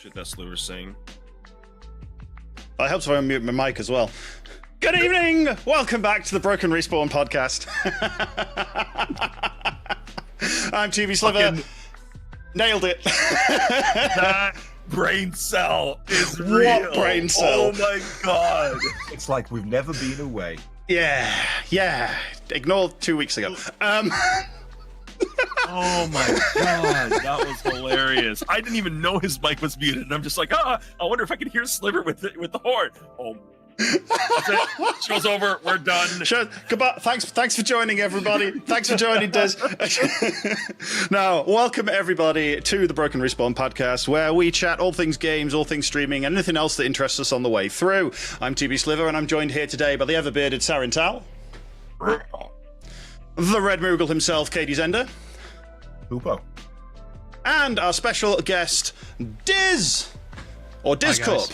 shit that Sliver's saying. I helped if I unmute my mic as well. Good evening! Welcome back to the Broken Respawn podcast. I'm TBSliver. Nailed it. That brain cell is real. What brain cell? Oh my god. It's like we've never been away. Yeah. Ignore 2 weeks ago. Oh my god, that was hilarious. I didn't even know his mic was muted, and I'm just like, I wonder if I can hear Sliver with the horn. Oh, that's it. Show's over. We're done. Goodbye. Thanks for joining, everybody. Thanks for joining, Diz. Now, welcome everybody to the Broken Respawn podcast, where we chat all things games, all things streaming, and anything else that interests us on the way through. I'm TBSliver, and I'm joined here today by the ever-bearded SarinTal, the Red Moogle himself, CaedesEnder, Hoopo, and our special guest, Diz, or Dizcorp.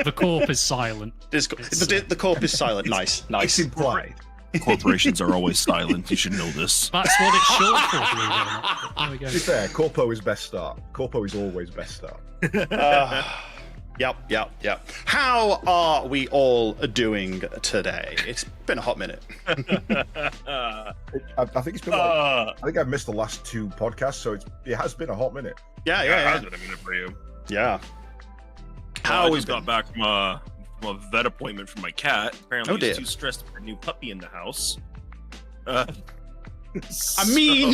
The corp is silent. The corp is silent. Nice. It's implied. Corporations are always silent. You should know this. That's what it's short for, believe it or not. There we go. To be fair, Corpo is best start. Corpo is always best start. Yep. How are we all doing today? It's been a hot minute. I think it's been. I think I've missed the last 2 podcasts, so it has been a hot minute. Yeah. It has been a minute for you. Yeah. I just got back from a vet appointment for my cat. Apparently, dear. he's too stressed for a new puppy in the house. I mean,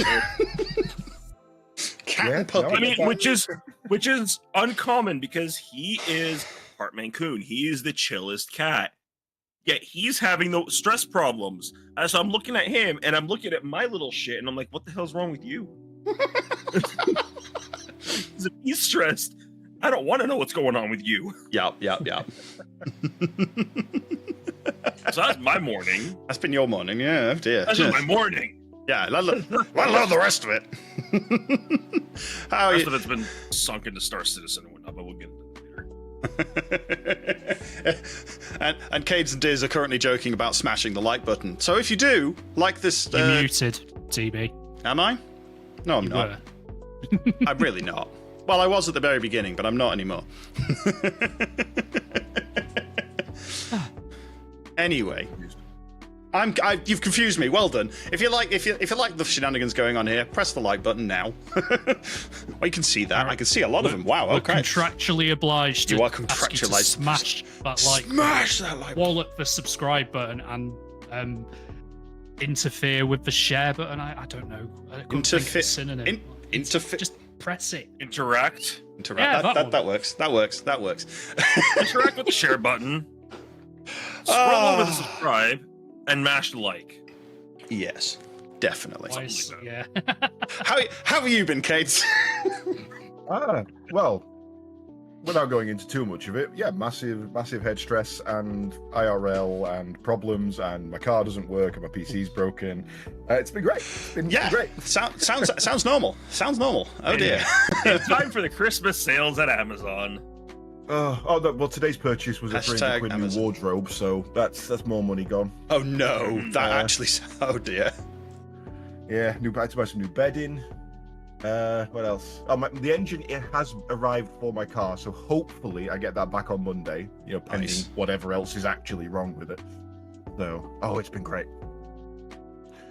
cat Yeah, and puppy. no, I mean, which is uncommon because he is part Mancoon. He is the chillest cat. Yet he's having the stress problems. And so I'm looking at him and I'm looking at my little shit and I'm like, what the hell's wrong with you? If he's stressed, I don't want to know what's going on with you. Yep. So that's my morning. That's been your morning, yeah. Oh dear. That's just my morning. Yeah, let alone the rest of it. How The are rest you? of it's been sunk into Star Citizen and whatnot, but we'll get into it later. and Caedes and Diz are currently joking about smashing the like button. So if you do like this, You're muted, TB. am I? No, I'm You not. were. I'm really not. Well, I was at the very beginning, but I'm not anymore. Anyway, you've confused me. Well done. If you like the shenanigans going on here, press the like button now. Well, you can see that. I can see a lot of them. Wow. We're Okay. contractually obliged to You are ask you contractually to smash that like Smash that like button. wallop the subscribe button and interfere with the share button. I don't know. I couldn't think of a synonym. Just press it. Interact. Yeah, that works. That works. Interact with the share button. Scroll over the subscribe and mash the like. Yes, definitely. Twice, like yeah. How have you been, Caedes? Well, without going into too much of it, yeah, massive head stress and IRL and problems, and my car doesn't work and my PC's broken. It's been great. It's been great. Sounds normal. Sounds normal. Oh dear. It's time for the Christmas sales at Amazon. Well, today's purchase was a £300 new Amazon. wardrobe, so that's more money gone. Oh no, that actually. Oh dear. Yeah, I had to buy some new bedding. What else? The engine, it has arrived for my car, so hopefully I get that back on Monday. Pending Nice. whatever else is actually wrong with it. So, it's been great.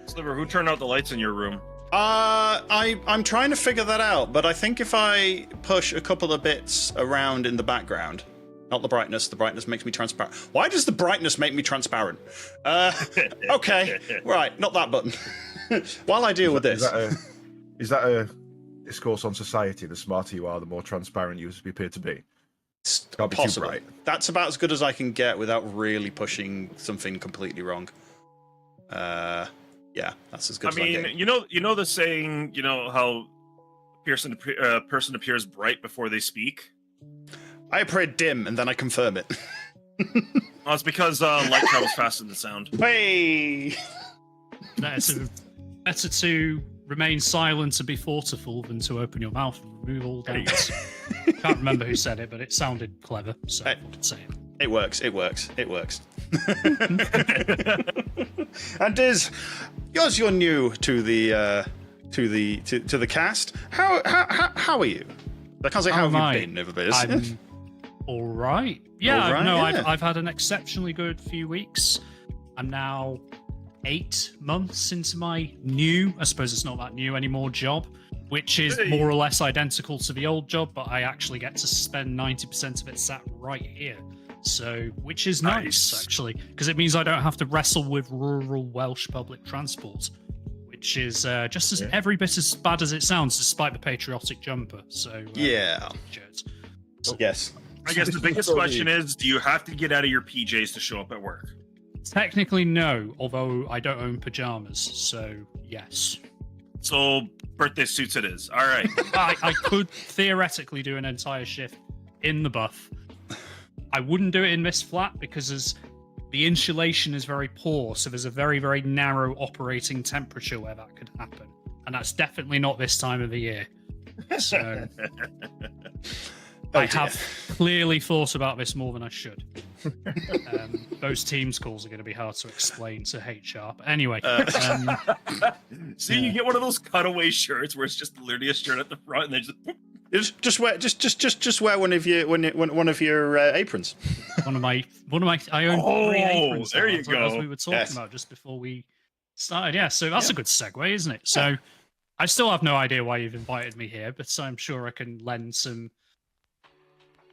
Sliver, who turned out the lights in your room? I'm trying to figure that out, but I think if I push a couple of bits around in the background, not the brightness makes me transparent. Why does the brightness make me transparent? Okay, right, not that button. While I deal with this. Is that a discourse on society? The smarter you are, the more transparent you appear to be. Can't be too Possible. bright. That's about as good as I can get without really pushing something completely wrong. Yeah, that's as good as I'm getting. you know the saying, how person appears bright before they speak? I appear dim and then I confirm it. Well, it's because light travels faster than sound. Hey! Better to remain silent and be fortiful than to open your mouth and remove all doubts. Can't remember who said it, but it sounded clever, so I would say it. It works. And Diz, you're new to the cast. How are you? I can't say how have you been over this. I'm all right. Yeah, All right, no, yeah. I've had an exceptionally good few weeks. I'm now 8 months into my new, I suppose it's not that new anymore, job, which is more or less identical to the old job, but I actually get to spend 90% of it sat right here. So, which is nice actually, because it means I don't have to wrestle with rural Welsh public transport, which is just as every bit as bad as it sounds, despite the patriotic jumper. So, Yeah. cheers. Yes. I guess the biggest question is, do you have to get out of your PJs to show up at work? Technically, no, although I don't own pajamas, so yes. So birthday suits it is. All right. I could theoretically do an entire shift in the buff. I wouldn't do it in this flat because the insulation is very poor, so there's a very, very narrow operating temperature where that could happen. And that's definitely not this time of the year. So I have clearly thought about this more than I should. Those Teams calls are going to be hard to explain to HR. But anyway, so you get one of those cutaway shirts where it's just literally a shirt at the front, and they Just wear one of your aprons. one of my I own 3 aprons. There now, you go. As we were talking about just before we started. Yeah, so that's a good segue, isn't it? So I still have no idea why you've invited me here, but I'm sure I can lend some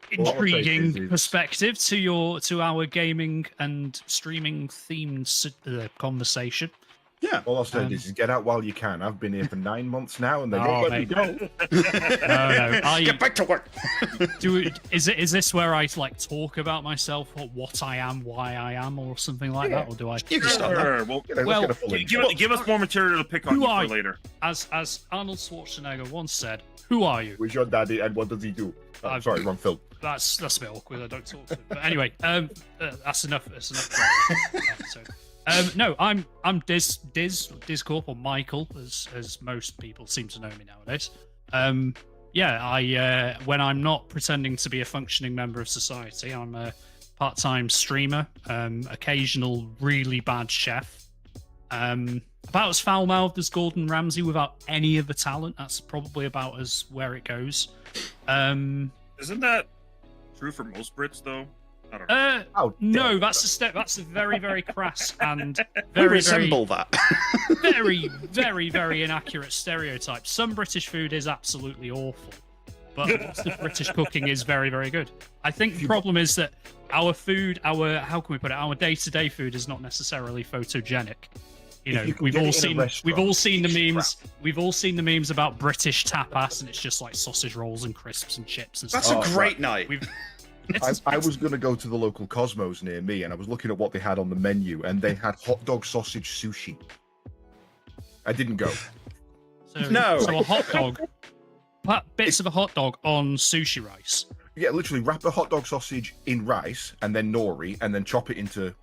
intriguing perspective to our gaming and streaming themed conversation. Yeah. All I've said is get out while you can. I've been here for 9 months now, and they won't let me go. No. Get back to work. Is this where I like talk about myself, or what I am, why I am, or something like that, or do I? You can start that. Well, give us more material to pick on you for later. As Arnold Schwarzenegger once said, "Who are you?" Who's your daddy, and what does he do? Sorry, wrong film. That's a bit awkward. I don't talk to him. But anyway, that's enough. That's enough. Episode. No, I'm Dizcorp, or Michael, as most people seem to know me nowadays. I when I'm not pretending to be a functioning member of society, I'm a part-time streamer, occasional really bad chef, about as foul-mouthed as Gordon Ramsay without any of the talent. That's probably about as where it goes. Isn't that true for most Brits, though? I don't know. No, that's a very, very crass and We very, resemble that. very, very, very inaccurate stereotype. Some British food is absolutely awful, but lots of British cooking is very, very good. I think the problem is that our food, how can we put it? Our day-to-day food is not necessarily photogenic. You know, we've all seen the memes. We've all seen the memes about British tapas, and it's just like sausage rolls and crisps and chips and stuff. That's a great night. I was going to go to the local Cosmos near me, and I was looking at what they had on the menu, and they had hot dog sausage sushi. I didn't go. So a hot dog, bits of a hot dog on sushi rice. Yeah, literally wrap a hot dog sausage in rice, and then nori, and then chop it into.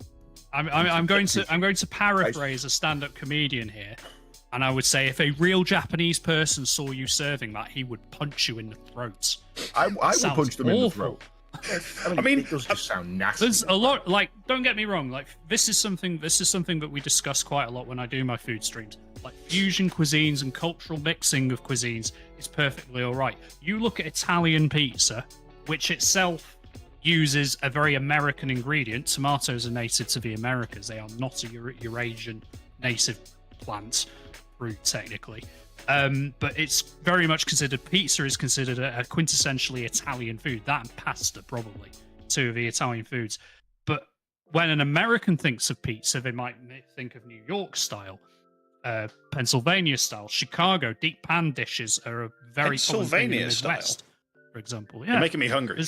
I'm going to paraphrase a stand-up comedian here, and I would say if a real Japanese person saw you serving that, he would punch you in the throat. I would punch them in the throat. I mean, it does just sound nasty. There's a lot. Like, don't get me wrong. Like, this is something that we discuss quite a lot when I do my food streams. Like, fusion cuisines and cultural mixing of cuisines is perfectly all right. You look at Italian pizza, which itself uses a very American ingredient. Tomatoes are native to the Americas. They are not a Eurasian native plant, fruit technically. But it's very much considered, pizza is considered a quintessentially Italian food. That and pasta, probably, two of the Italian foods. But when an American thinks of pizza, they might think of New York style, Pennsylvania style, Chicago. Deep pan dishes are a very common thing in the Midwest, for example. Yeah. You're making me hungry.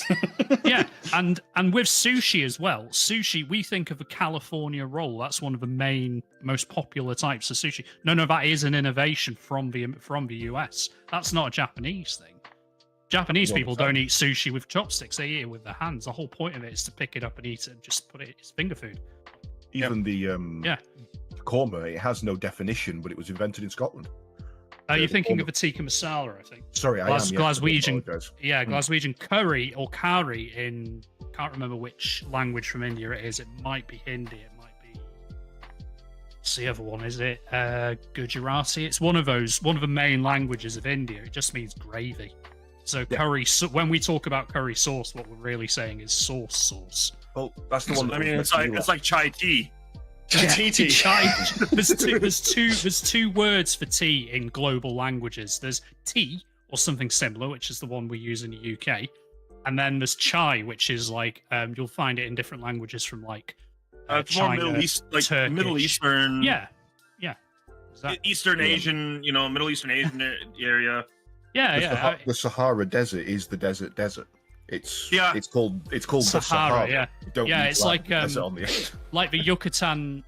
Yeah, and with sushi as well. Sushi, we think of a California roll. That's one of the most popular types of sushi. No, that is an innovation from the US. That's not a Japanese thing. Japanese people don't eat sushi with chopsticks. They eat it with their hands. The whole point of it is to pick it up and eat it and just put it as finger food. Even the korma, it has no definition, but it was invented in Scotland. You're thinking of a tikka masala, I think. Sorry, I am. Glaswegian. Yeah, Glaswegian curry or kari in, can't remember which language from India it is. It might be Hindi. It might be. What's the other one? Is it Gujarati? It's one of the main languages of India. It just means gravy. So curry. When we talk about curry sauce, what we're really saying is sauce. Well, that's the one. I mean, it's like chai tea. Chai. There's two words for tea in global languages. There's tea or something similar, which is the one we use in the UK, and then there's chai, which is like you'll find it in different languages from like it's China, more Middle East, like Turkish. Middle Eastern. Yeah. Eastern Asian, Middle Eastern Asian area. The Sahara Desert is the desert. It's called the Sahara. Yeah, You don't yeah. need It's like desert on the end. like the Yucatan.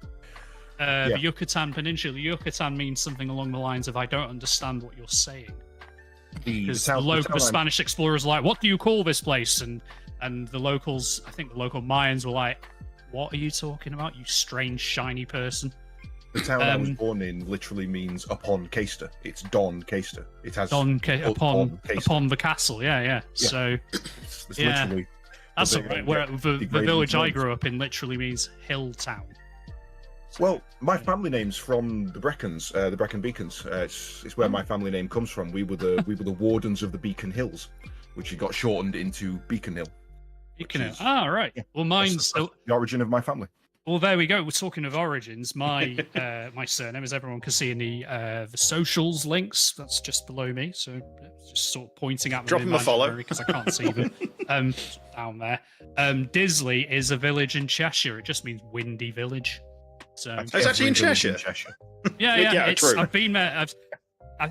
The Yucatan Peninsula. Yucatan means something along the lines of "I don't understand what you're saying." Because the Spanish explorers were like, "What do you call this place?" And the locals, I think the local Mayans were like, "What are you talking about, you strange shiny person?" The town I was born in literally means upon Caedes. It's Don Caedes. It has upon Caedes. the castle. Yeah. So it's literally. That's right. Where the village I grew up in literally means hill town. Well, my family name's from the Brecons, the Brecon Beacons. It's where my family name comes from. We were the wardens of the Beacon Hills, which got shortened into Beacon Hill. Beacon Hill. Ah, right. Yeah, well, mine's that's the origin of my family. Well, there we go. We're talking of origins. My my surname, as everyone can see in the socials links, that's just below me. So just sort of pointing at them. Drop them a follow because I can't see them. Down there. Disley is a village in Cheshire. It just means windy village. So it's actually in Cheshire. Yeah. True. I've been there.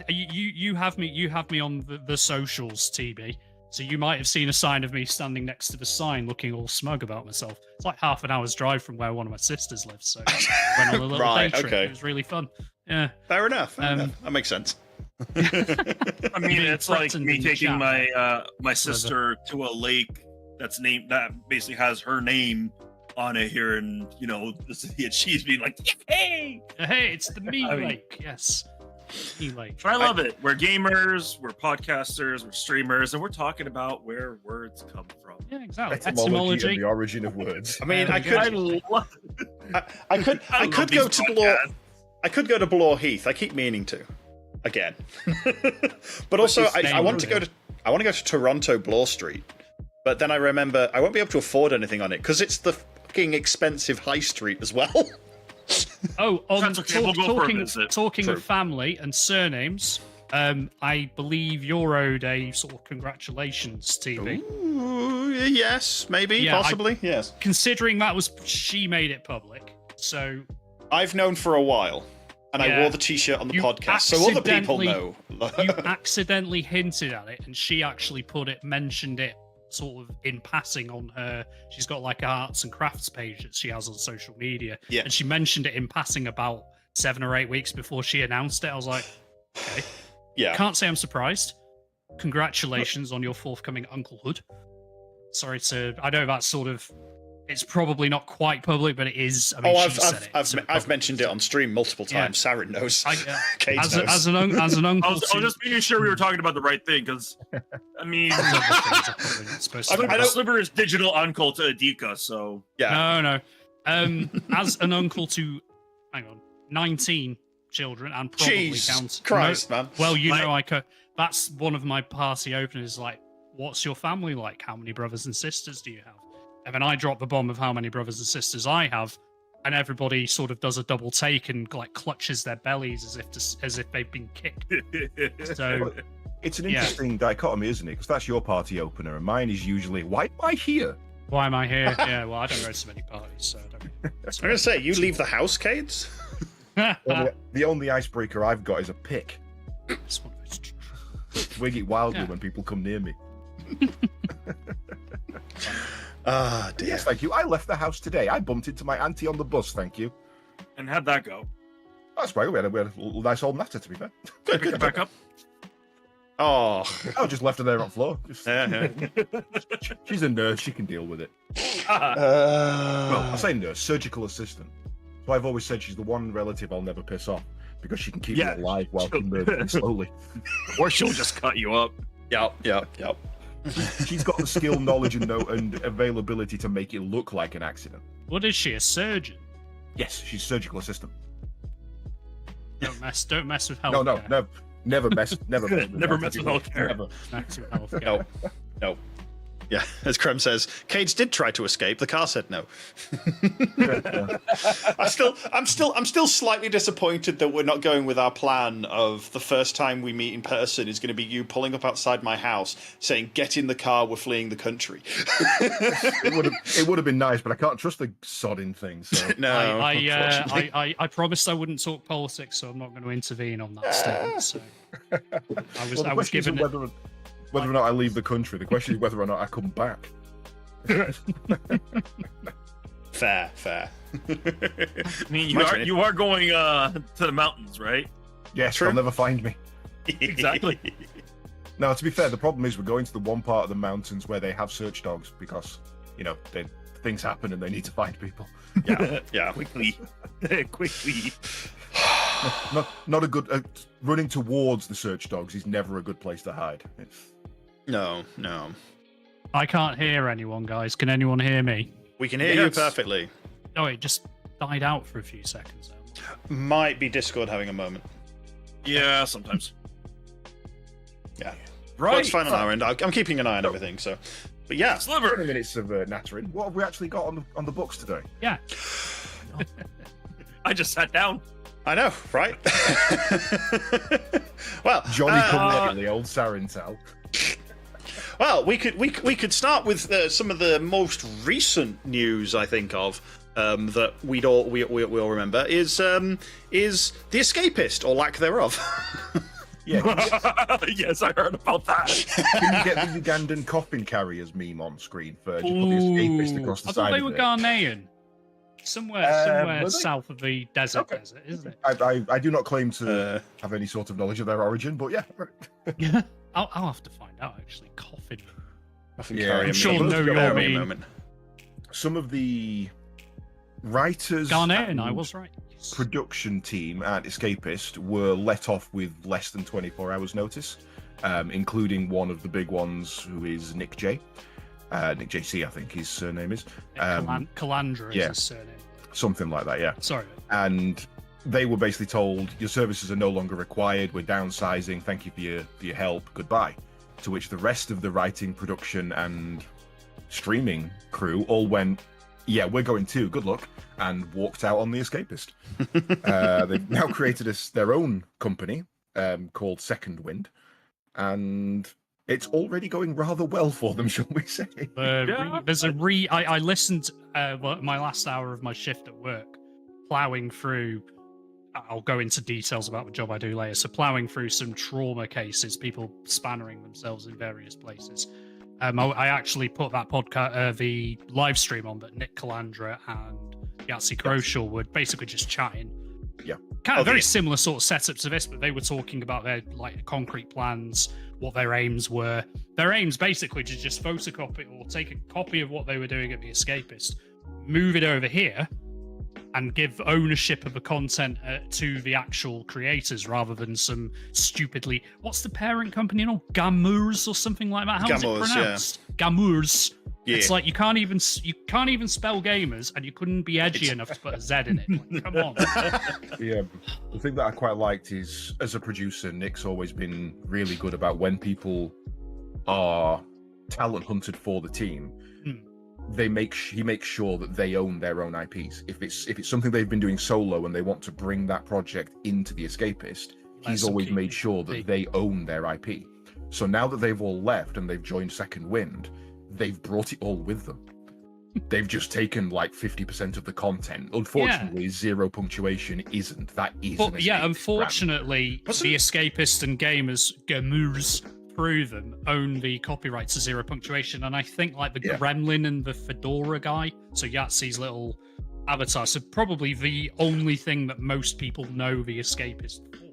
You have me on the socials, TB. So you might have seen a sign of me standing next to the sign, looking all smug about myself. It's like half an hour's drive from where one of my sisters lives. So I went on a little day trip. Okay. It was really fun. Yeah. Fair enough. That makes sense. I mean, it's like me taking my sister to a lake that basically has her name on it here, and she's being like, hey, it's the lake. Yes. But I love it. We're gamers, we're podcasters, we're streamers, and we're talking about where words come from. Yeah, exactly. Etymology and the origin of words. I mean, I could go to Blore Heath. I keep meaning to, again. But also, I want to go to Toronto Bloor Street. But then I remember I won't be able to afford anything on it because it's the fucking expensive high street as well. Oh, talking of family and surnames, I believe you're owed a sort of congratulations, TV. Ooh, yes, maybe, possibly, yes. Considering she made it public, so I've known for a while, and I wore the T-shirt on the podcast, so other people know. You accidentally hinted at it, and she actually mentioned it sort of in passing on her. She's got like an arts and crafts page that she has on social media, and she mentioned it in passing about 7 or 8 weeks before she announced it. I was like, okay, can't say I'm surprised. Congratulations on your forthcoming unclehood. I know that's sort of, it's probably not quite public, but it is. I mean, I've mentioned it on stream multiple times. Sarin knows. Caedes knows. As an uncle. I was just making sure we were talking about the right thing, because I mean, Sliver is digital uncle to Adika, so no. As an uncle to 19 children, and probably counts. Christ, man. Well, that's one of my party openers. Like, what's your family like? How many brothers and sisters do you have? And then I drop the bomb of how many brothers and sisters I have, and everybody sort of does a double take and like clutches their bellies as if they've been kicked. So it's an interesting dichotomy, isn't it? Because that's your party opener, and mine is usually, why am I here? Why am I here? Yeah, well, I don't go to so many parties, so I don't. I'm gonna say, you leave the house, Caedes? The only icebreaker I've got is a pick. Wig it wildly when people come near me. Dear. Yes, thank you. I left the house today. I bumped into my auntie on the bus, thank you. And how'd that go? That's right. We had a nice old natter, to be fair. Good. Pick it back up. Oh, I just left her there on the floor. She's a nurse. She can deal with it. Well, I say nurse, surgical assistant. So I've always said she's the one relative I'll never piss off, because she can keep me alive while she murders me slowly. Or she'll just cut you up. Yep. She's got the skill, knowledge, and availability to make it look like an accident. What is she, a surgeon? Yes, she's a surgical assistant. Don't mess with healthcare. No. Never mess. Never mess. Never mess with healthcare. Never. Maximum health. No, no. Yeah, as Krem says, Caedes did try to escape. The car said no. I'm still slightly disappointed that we're not going with our plan of the first time we meet in person is going to be you pulling up outside my house saying, "Get in the car, we're fleeing the country." It would have been nice, but I can't trust the sodding thing. So. No, I promised I wouldn't talk politics, so I'm not going to intervene on that statement. So I was given whether or not I leave the country. The question is whether or not I come back. Fair. I mean, you are going to the mountains, right? Yes, True. they'll never find me. Exactly. Now, to be fair, the problem is we're going to the one part of the mountains where they have search dogs because, things happen and they need to find people. Yeah. Quickly. Not a good... running towards the search dogs is never a good place to hide. No. I can't hear anyone, guys. Can anyone hear me? We can hear you perfectly. Oh, it just died out for a few seconds. Might be Discord having a moment. Yeah, sometimes. Yeah. Right. Well, it's fine on our end. I'm keeping an eye on everything, so... But yeah. 20 Sliver. minutes of nattering. What have we actually got on the books today? Yeah. I just sat down. I know, right? Well, Johnny come in the old SarinTal. Well, we could start with some of the most recent news I think of that we all remember is The Escapist or lack thereof. Yeah. Yes, I heard about that. Can you get the Ugandan coffin carriers meme on screen for just put the Escapist across the I side thought they of were it? Somewhere were they? south of the desert, isn't it? I do not claim to have any sort of knowledge of their origin, but yeah. Yeah. I'll have to find out, actually. Coffin. Yeah, I'm sure know your mean. Some of the writers Ghanaian, I was right. Yes. Production team at Escapist were let off with less than 24 hours notice, including one of the big ones who is Nick J. Nick JC, I think his surname is. Calandra is his surname. Something like that, yeah. Sorry. And they were basically told, your services are no longer required, we're downsizing, thank you for your help, goodbye. To which the rest of the writing, production, and streaming crew all went, yeah, we're going too, good luck, and walked out on The Escapist. They've now created their own company called Second Wind, and it's already going rather well for them, shall we say? I listened my last hour of my shift at work, plowing through. I'll go into details about the job I do later. So plowing through some trauma cases, people spannering themselves in various places. I actually put that podcast, the live stream on that Nick Calandra and Yahtzee Croshaw were basically just chatting. Yeah. Kind of very similar sort of setup to this, but they were talking about their concrete plans, what their aims were. Their aims basically to just photocopy or take a copy of what they were doing at The Escapist, move it over here, and give ownership of the content to the actual creators rather than some stupidly... What's the parent company? Gamers or something like that? How is it pronounced? Yeah. Gamers. Yeah. It's like you can't even spell gamers, and you couldn't be edgy enough to put a Z in it. Like, come on. Yeah, the thing that I quite liked is, as a producer, Nick's always been really good about when people are talent hunted for the team. He makes sure that they own their own IPs. If it's something they've been doing solo and they want to bring that project into The Escapist, he's always made sure that they own their IP. So now that they've all left and they've joined Second Wind, they've brought it all with them. They've just taken like 50% of the content. Unfortunately, zero punctuation isn't. That is an Escapist unfortunately, The Escapist and gamers through them own the copyright to zero punctuation, and I think like the Gremlin and the Fedora guy, so Yahtzee's little avatar, so probably the only thing that most people know The Escapist for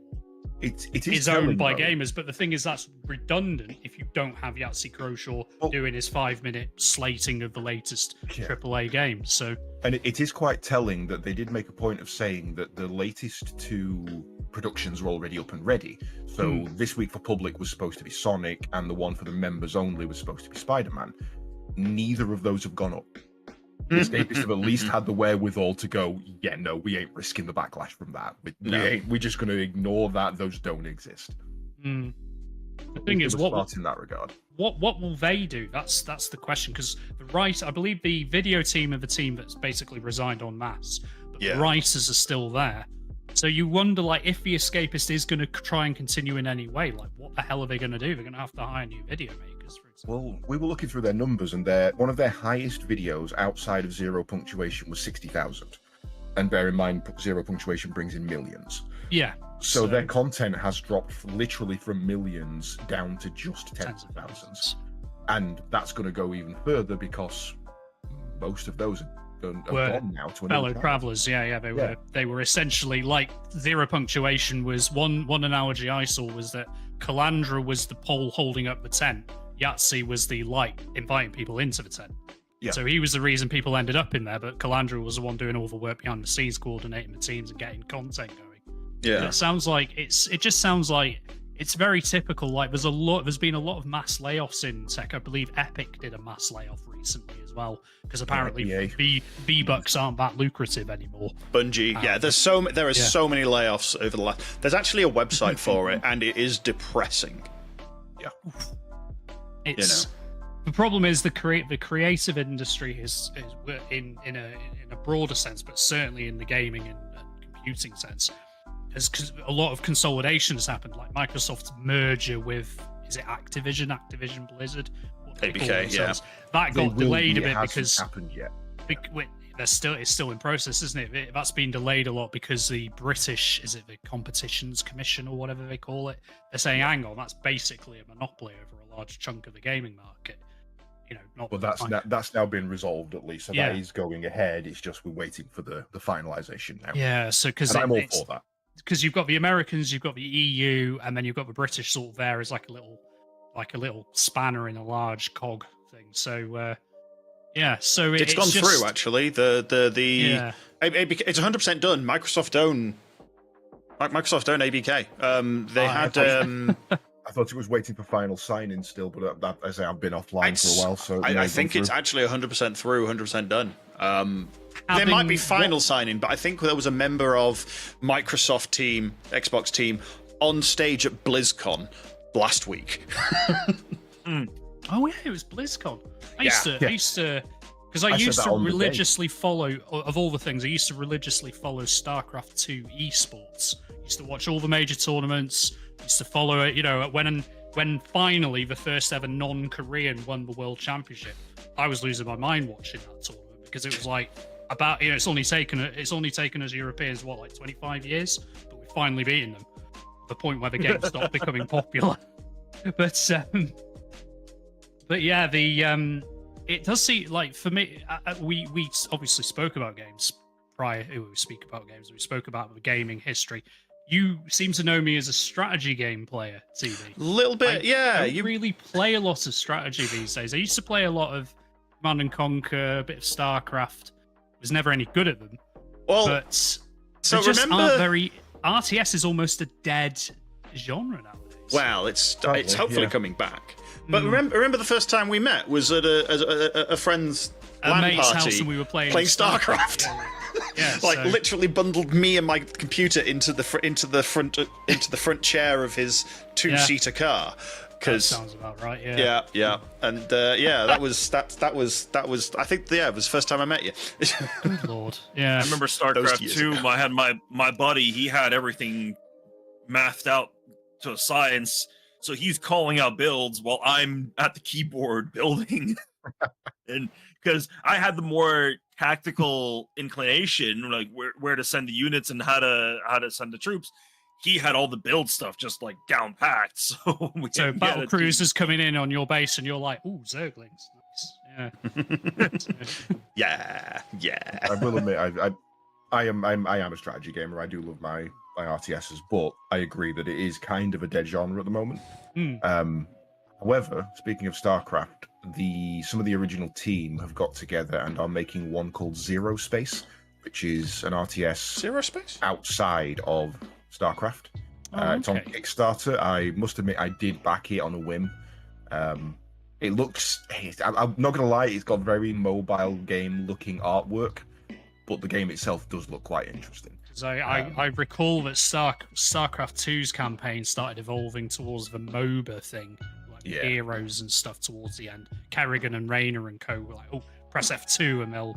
it is owned by gamers. But the thing is, that's redundant if you don't have Yahtzee Croshaw doing his 5-minute slating of the latest AAA games. So, and it is quite telling that they did make a point of saying that the latest 2 productions are already up and ready. So this week for public was supposed to be Sonic, and the one for the members only was supposed to be Spider-Man. Neither of those have gone up. The Escapists have at least had the wherewithal to go, yeah, no, we ain't risking the backlash from that. We're just going to ignore that. Those don't exist. The thing is, smart in that regard. What will they do? That's the question. Because I believe the video team of the team that's basically resigned en masse, but the writers are still there. So you wonder, like, if the Escapist is going to try and continue in any way, like, what the hell are they going to do? They're going to have to hire new video makers, for example. Well, we were looking through their numbers, and one of their highest videos outside of zero punctuation was 60,000. And bear in mind, zero punctuation brings in millions. Yeah. So their content has dropped literally from millions down to just tens of thousands. And that's going to go even further because most of those have gone now to fellow travelers. They were essentially like zero punctuation. Was one analogy I saw was that Calandra was the pole holding up the tent. Yahtzee was the light inviting people into the tent. Yeah. So he was the reason people ended up in there, but Calandra was the one doing all the work behind the scenes, coordinating the teams and getting content going. Yeah. And it sounds like it just sounds like it's very typical. Like there's been a lot of mass layoffs in tech. I believe Epic did a mass layoff recently as well, because apparently V-Bucks aren't that lucrative anymore. Bungie, there are so many layoffs over the last. There's actually a website for it, and it is depressing. Yeah, it's the problem is the creative industry is in a broader sense, but certainly in the gaming and computing sense. Because a lot of consolidation has happened, like Microsoft's merger with Activision Blizzard, ABK, that got delayed a bit because happened yet. It's still in process, isn't it? That's been delayed a lot because the British, the Competitions Commission or whatever they call it, they're saying, hang on, that's basically a monopoly over a large chunk of the gaming market. That's now been resolved at least, so that is going ahead. It's just we're waiting for the finalization now. Yeah, so because I'm all for that. Because you've got the Americans, you've got the EU, and then you've got the British sort of there as like a little spanner in a large cog thing. So so it's gone through actually. It's 100% done. Microsoft own ABK. They had. I thought it was waiting for final sign-in still, but as I say, I've been offline for a while, so I think it's actually 100% through, 100% done. There might be final sign-in, but I think there was a member of Microsoft team, Xbox team, on stage at BlizzCon last week. Oh yeah, it was BlizzCon. I used to because I used to religiously follow, of all the things, I used to religiously follow StarCraft 2 esports. I used to watch all the major tournaments. I used to follow it, when finally the first ever non-Korean won the world championship. I was losing my mind watching that tournament because it was like it's only taken us Europeans 25 years, but we've finally beaten them. The point where the game stopped becoming popular. But yeah, it does seem like, for me, we obviously spoke about games prior. We speak about games. We spoke about the gaming history. You seem to know me as a strategy game player, TV. A little bit, yeah. You really play a lot of strategy these days. I used to play a lot of Command and Conquer, a bit of StarCraft. Was never any good at them. Well, but so just remember, aren't very. RTS is almost a dead genre nowadays. Well, it's hopefully coming back. But remember the first time we met was at a friend's LAN mate's party, house, and we were playing StarCraft. Yeah, literally bundled me and my computer into the front chair of his two-seater car. That sounds about right. Yeah. And that was I think it was the first time I met you. Good lord. Yeah. I remember StarCraft 2. I had my buddy. He had everything mathed out to a science. So he's calling out builds while I'm at the keyboard building. And because I had the more tactical inclination, like where to send the units and how to send the troops, he had all the build stuff just like down packed. So battle cruisers coming in on your base, and you're like, "Ooh, Zerglings, nice." Yeah. I will admit, I am a strategy gamer. I do love my RTSs, but I agree that it is kind of a dead genre at the moment. However, speaking of StarCraft, some of the original team have got together and are making one called Zero Space, which is an RTS Zero Space outside of StarCraft. It's on Kickstarter. I must admit, I did back it on a whim. It looks, I'm not going to lie, it's got very mobile game looking artwork, but the game itself does look quite interesting. Because I recall that StarCraft 2's campaign started evolving towards the MOBA thing, like heroes and stuff towards the end. Kerrigan and Rayner and co were like, oh, press F2 and they'll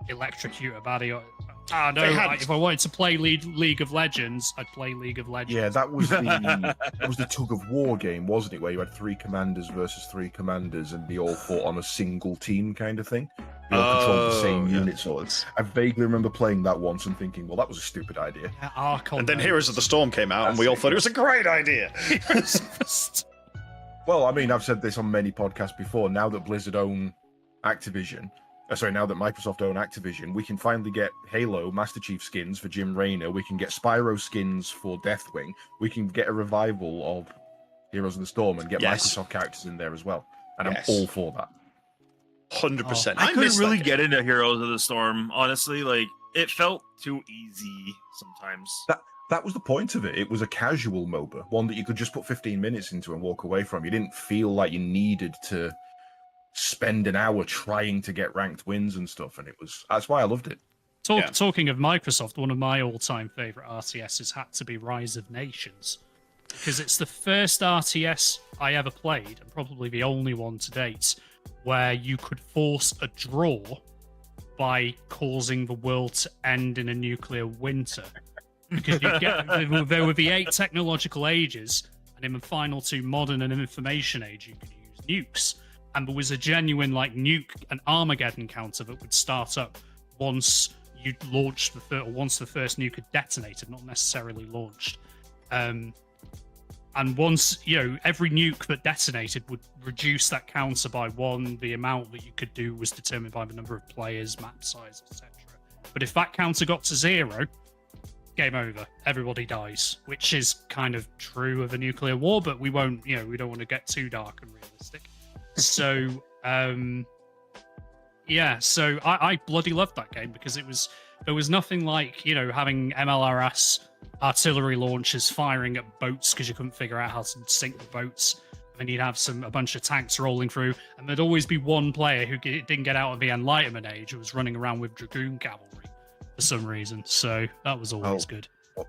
electrocute a baddie. If I wanted to play League of Legends, I'd play League of Legends. Yeah, that was the tug of war game, wasn't it? Where you had 3 commanders versus 3 commanders, and they all fought on a single team kind of thing. They all controlled the same unit, sort of. I vaguely remember playing that once and thinking, well, that was a stupid idea. And then Heroes of the Storm came out, and we all thought it was a great idea. Well, I mean, I've said this on many podcasts before. Now that Blizzard own Activision. Now that Microsoft own Activision, we can finally get Halo Master Chief skins for Jim Raynor. We can get Spyro skins for Deathwing. We can get a revival of Heroes of the Storm and get Microsoft characters in there as well. And I'm all for that. 100%. I couldn't really get into Heroes of the Storm, honestly. Like, it felt too easy sometimes. That was the point of it. It was a casual MOBA, one that you could just put 15 minutes into and walk away from. You didn't feel like you needed to spend an hour trying to get ranked wins and stuff, and that's why I loved it. Talking of Microsoft, one of my all-time favorite RTSs had to be Rise of Nations, because it's the first RTS I ever played, and probably the only one to date, where you could force a draw by causing the world to end in a nuclear winter. Because there were the 8 technological ages, and in the final 2, modern and information age, you could use nukes. And there was a genuine nuke, an Armageddon counter that would start up once you launched once the first nuke had detonated, not necessarily launched. And once every nuke that detonated would reduce that counter by 1. The amount that you could do was determined by the number of players, map size, etc. But if that counter got to 0, game over. Everybody dies, which is kind of true of a nuclear war. But we won't. We don't want to get too dark and realistic. So, so I bloody loved that game because there was nothing like, having MLRS artillery launchers firing at boats because you couldn't figure out how to sink the boats. And you'd have a bunch of tanks rolling through, and there'd always be one player who didn't get out of the Enlightenment age who was running around with Dragoon cavalry for some reason. So that was always good.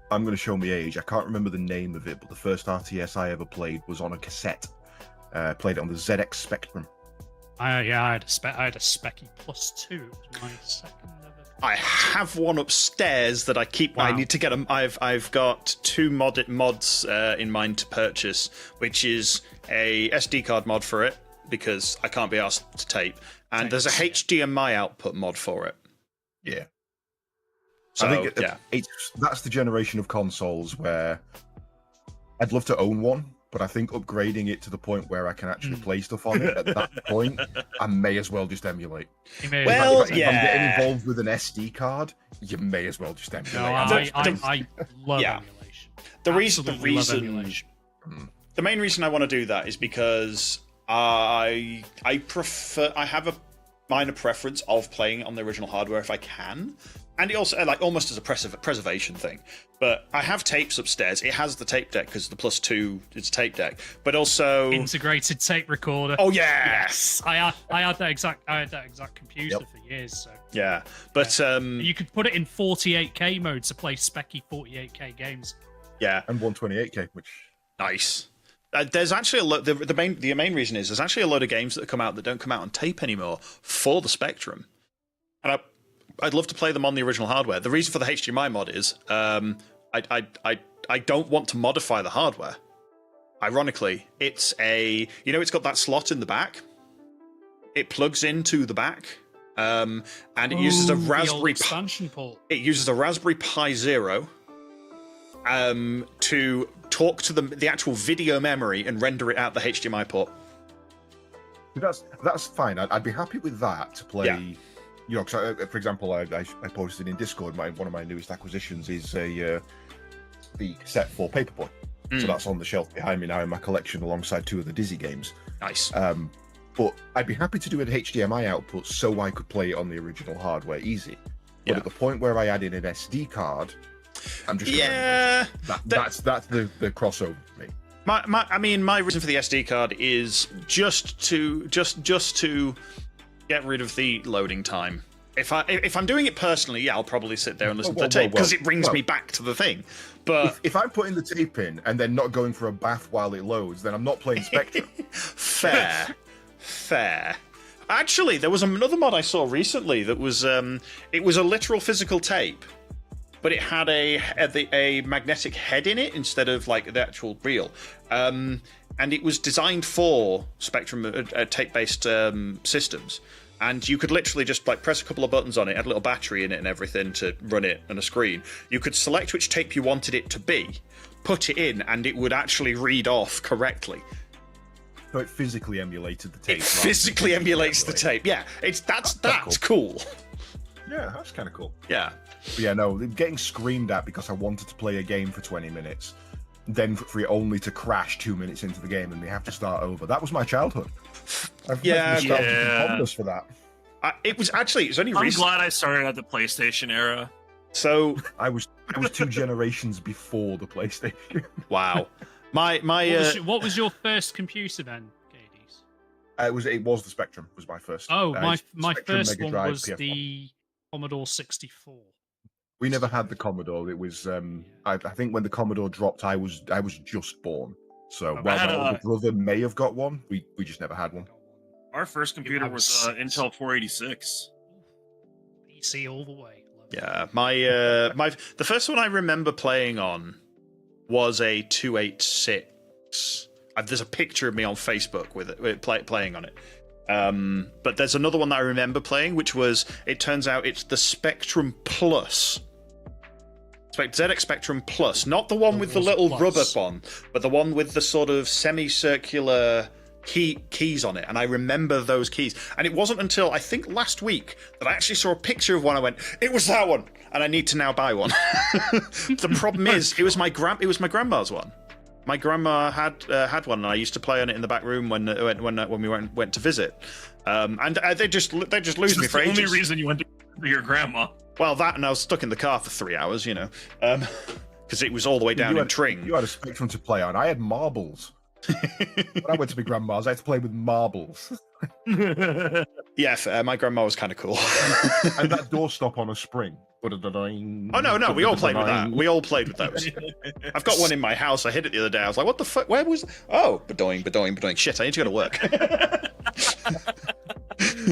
I'm going to show my age. I can't remember the name of it, but the first RTS I ever played was on a cassette. Played it on the ZX Spectrum. I had a Specky +2. It was my second ever. I have one upstairs that I keep. Wow. I need to get them. I've got 2 mods in mind to purchase, which is a SD card mod for it because I can't be asked to tape, and there's a HDMI output mod for it. Yeah. So, I think that's the generation of consoles where I'd love to own one. But I think upgrading it to the point where I can actually play stuff on it, at that point, I may as well just emulate. If I'm getting involved with an SD card, you may as well just emulate. No, I love emulation. The main reason I want to do that is because I have a minor preference of playing on the original hardware if I can. And it also, almost as a preservation thing. But I have tapes upstairs. It has the tape deck because the +2 is tape deck. But also integrated tape recorder. Oh yes, I had that exact computer for years. So yeah, but you could put it in 48K mode to play specky 48K games. Yeah, and 128K, which nice. There's actually a lot. The main reason is there's actually a load of games that come out that don't come out on tape anymore for the Spectrum, and I'd love to play them on the original hardware. The reason for the HDMI mod is I don't want to modify the hardware. Ironically, it's it's got that slot in the back. It plugs into the back, and it uses a Raspberry expansion port. It uses a Raspberry Pi Zero to talk to the actual video memory and render it out the HDMI port. That's fine. I'd be happy with that to play. Yeah. Because for example, I posted in Discord. One of my newest acquisitions is the cassette for Paperboy. So that's on the shelf behind me now in my collection, alongside 2 of the Dizzy games. Nice. But I'd be happy to do an HDMI output so I could play it on the original hardware easy. But at the point where I add in an SD card, I'm just that's the crossover for me. My reason for the SD card is just to get rid of the loading time. If I'm doing it personally, yeah, I'll probably sit there and listen to the tape because it brings me back to the thing. But if I'm putting the tape in and then not going for a bath while it loads, then I'm not playing Spectrum. Fair. Actually, there was another mod I saw recently that was it was a literal physical tape, but it had a magnetic head in it instead of like the actual reel, and it was designed for Spectrum tape-based systems. And you could literally just like press a couple of buttons on it, had a little battery in it and everything to run it, and a screen. You could select which tape you wanted it to be, put it in, and it would actually read off correctly. So it physically emulated the tape. It physically emulates the tape. Yeah, that's cool. Yeah, that's kind of cool. Yeah. But yeah, no, getting screamed at because I wanted to play a game for 20 minutes, then for it only to crash 2 minutes into the game and we have to start over. That was my childhood. I've for that. It was only I'm glad I started at the PlayStation era. So I was 2 generations before the PlayStation. Wow. What was your first computer then, Caedes? It was the Spectrum. Was my first. Oh, my Spectrum, first Mega one Drive, was PS1. the Commodore 64. We never had the Commodore. It was I think when the Commodore dropped, I was just born. So while my older brother may have got one, we just never had one. Our first computer was Intel 486. PC all the way. Yeah, the first one I remember playing on was a 286. There's a picture of me on Facebook with it playing on it. But there's another one that I remember playing, which was, it turns out it's the Spectrum Plus. ZX Spectrum Plus, not the one with the little rubber one, but the one with the sort of semicircular keys on it. And I remember those keys. And it wasn't until I think last week that I actually saw a picture of one. I went, it was that one, and I need to now buy one. The problem is, it was my grandma's one. My grandma had one, and I used to play on it in the back room when we went to visit. And they just lose me for ages. The only reason you went to your grandma. Well, that, and I was stuck in the car for 3 hours, because it was all the way down in Tring. You had a Spectrum to play on. I had marbles. When I went to my grandma's, I had to play with marbles. Yeah, my grandma was kind of cool. And that doorstop on a spring. Oh no, we all played with that. We all played with those. I've got one in my house. I hid it the other day. I was like, what the fuck? Where was... Oh, badoing. Shit, I need to go to work.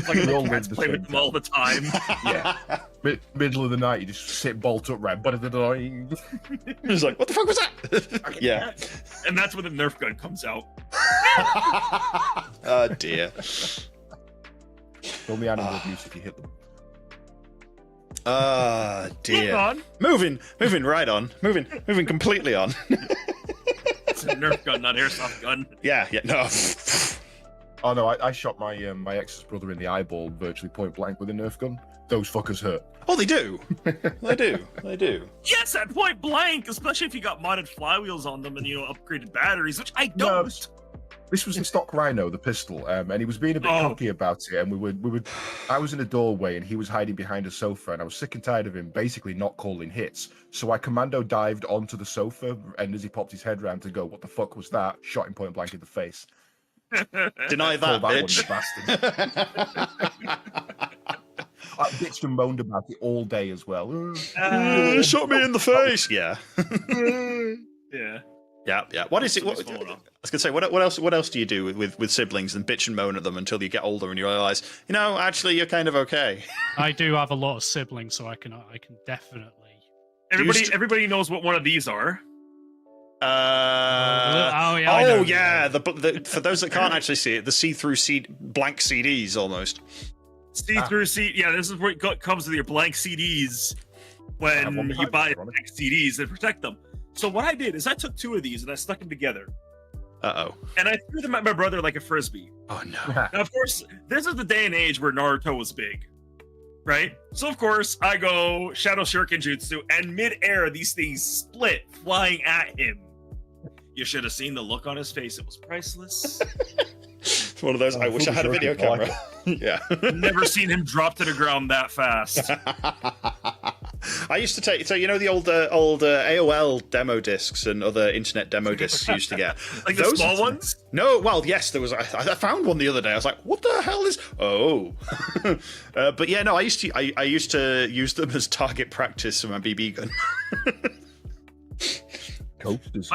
Like the cats play with them all the time. Yeah. Middle of the night, you just sit bolt upright. He's like, what the fuck was that? Yeah. And that's when the Nerf gun comes out. Oh dear. Only animal abuse if you hit them. Dear. On. Moving right on. Moving completely on. It's a Nerf gun, not airsoft gun. Yeah, no. Oh no, I shot my my ex's brother in the eyeball virtually point blank with a Nerf gun. Those fuckers hurt. Oh, they do. They do. Yes, at point blank, especially if you got modded flywheels on them and upgraded batteries, which I don't. No, this was the stock Rhino, the pistol, and he was being a bit cocky about it. And we would. I was in a doorway and he was hiding behind a sofa, and I was sick and tired of him basically not calling hits. So I commando dived onto the sofa, and as he popped his head round to go, "What the fuck was that?" Shot him point blank in the face. Deny that, bitch. I bitched and moaned about it all day as well. Shot me in the face. Yeah. Yeah. What is it? I was gonna say, what else do you do with siblings and bitch and moan at them until you get older and you realize, actually you're kind of okay. I do have a lot of siblings, so I can definitely. Everybody knows what one of these are. For those that can't actually see it, the see-through blank CDs almost. See-through CD. Yeah, this is where it comes with your blank CDs when you buy blank CDs and protect them. So what I did is I took 2 of these and I stuck them together. And I threw them at my brother like a frisbee. Oh no! Now, of course, this is the day and age where Naruto was big, right? So of course I go Shadow Shuriken Jutsu, and mid-air these things split, flying at him. You should have seen the look on his face. It was priceless. It's one of those, I wish I had a video camera. Yeah. Never seen him drop to the ground that fast. I used to take, so you know the old AOL demo discs and other internet demo discs you used to get, Like the small ones? No, well, yes, there was. I found one the other day. I was like, "What the hell is?" Oh, but yeah, no, I used to use them as target practice for my BB gun. Coasters.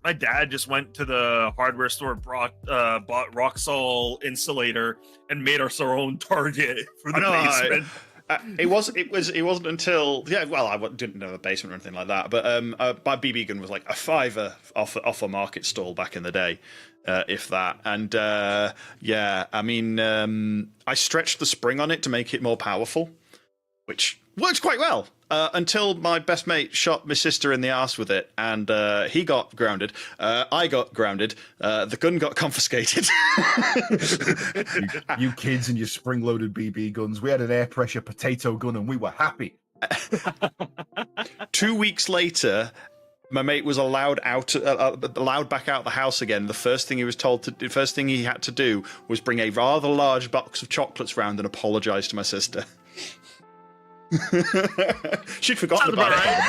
My dad just went to the hardware store, bought Roxol insulator, and made us our own target for the basement. It wasn't until well, I didn't have a basement or anything like that, but my BB gun was like a $5 off a market stall back in the day, if that. And I mean, I stretched the spring on it to make it more powerful, which works quite well. Until my best mate shot my sister in the arse with it, and he got grounded. I got grounded. The gun got confiscated. you kids and your spring-loaded BB guns. We had an air pressure potato gun, and we were happy. 2 weeks later, my mate was allowed back out the house again. The first thing he had to do was bring a rather large box of chocolates round and apologise to my sister. She'd forgotten about it.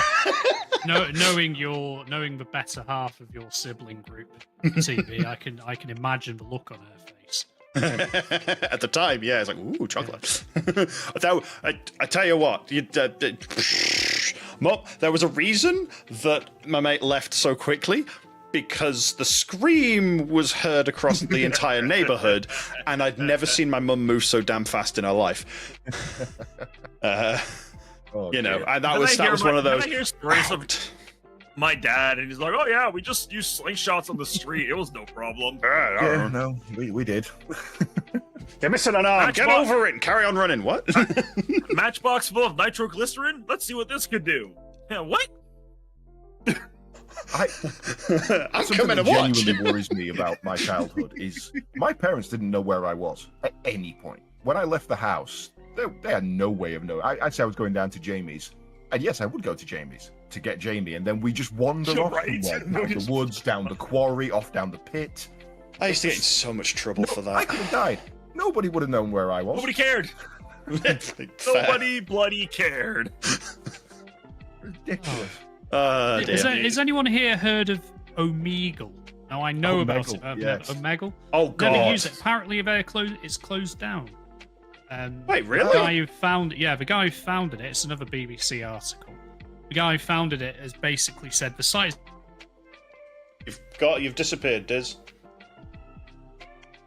Knowing the better half of your sibling group, TV, I can imagine the look on her face. At the time, yeah, it's like, ooh, chocolate. I tell you what, Mom, there was a reason that my mate left so quickly. Because the scream was heard across the entire neighborhood, and I'd never seen my mum move so damn fast in her life. You know, and that was one of those. I hear stories of my dad, and he's like, "Oh yeah, we just used slingshots on the street. It was no problem." Yeah, no, we did. You're missing an arm. Get over it and carry on running. What? Matchbox full of nitroglycerin? Let's see what this could do. Yeah, what? I'm something coming that to watch. genuinely worries me about my childhood is my parents didn't know where I was at any point. When I left the house, they had no way of knowing. I'd say I was going down to Jamie's, and yes, I would go to Jamie's to get Jamie, and then we just wandered off somewhere, down the woods, down the quarry, off down the pit. I used to get in so much trouble for that. I could have died. Nobody would have known where I was. Nobody cared. Nobody bloody cared. Ridiculous. Has anyone here heard of Omegle? Now I know about it. Yes. Omegle. Oh God! Never use it. Apparently, it's closed down. Wait, really? The guy who founded it. It's another BBC article. The guy who founded it has basically said the site. You've disappeared, Diz.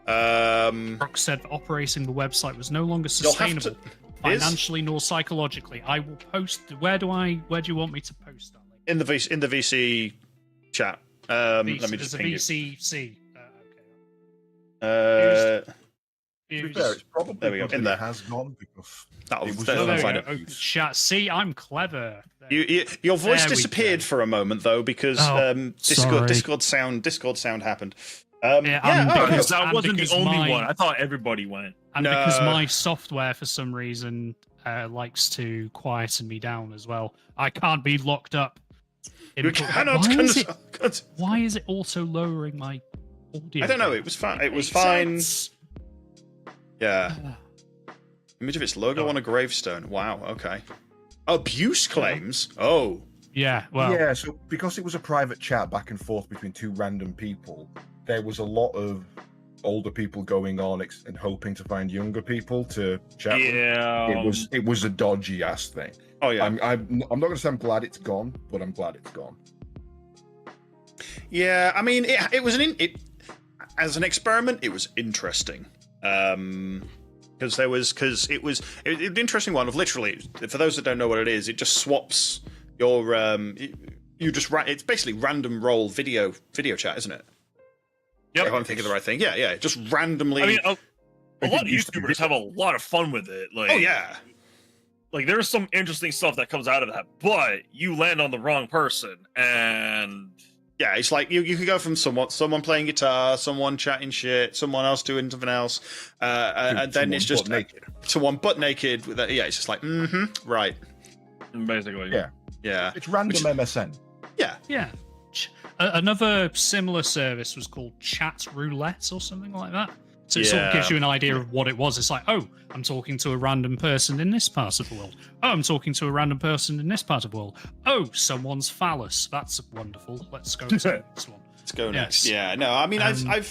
Brooke said that operating the website was no longer sustainable financially nor psychologically. I will post. Where do you want me to post that? In the VC chat. Let me just ping VCC. you. To be fair, it's probably there we go. In there. Has gone because Chat. See, I'm clever. Your voice disappeared for a moment though because Discord sound happened. Because that wasn't the only one. I thought everybody went. And because my software, for some reason, likes to quieten me down as well. I can't be locked up. Why is it also lowering my audio? I don't know. It was fine. It was fine. Yeah. Image of its logo on a gravestone. Wow. Okay. Abuse claims. Oh. Yeah. Well. Yeah. So because it was a private chat back and forth between two random people, there was a lot of older people going on and hoping to find younger people to chat with. It was a dodgy ass thing. Oh yeah. I'm not going to say I'm glad it's gone, but I'm glad it's gone. Yeah. I mean, it was as an experiment. It was interesting. Because it was an interesting one of literally, for those that don't know what it is, it just swaps your it's basically random roll video chat, isn't it? Yep. If I'm thinking the right thing. Yeah, just randomly. I mean, a lot of YouTubers have a lot of fun with it. Like, oh yeah. Like there's some interesting stuff that comes out of that, but you land on the wrong person, and yeah, it's like you could go from someone playing guitar, someone chatting shit, someone else doing something else, and then it's just someone butt naked. It's just like, right. Basically, yeah. It's random MSN. Yeah. Another similar service was called Chat Roulette or something like that. So it sort of gives you an idea of what it was. It's like, oh, I'm talking to a random person in this part of the world. Oh, I'm talking to a random person in this part of the world. Oh, someone's phallus. That's wonderful. Let's go to the next one. Let's go next. Yeah, no, I mean, I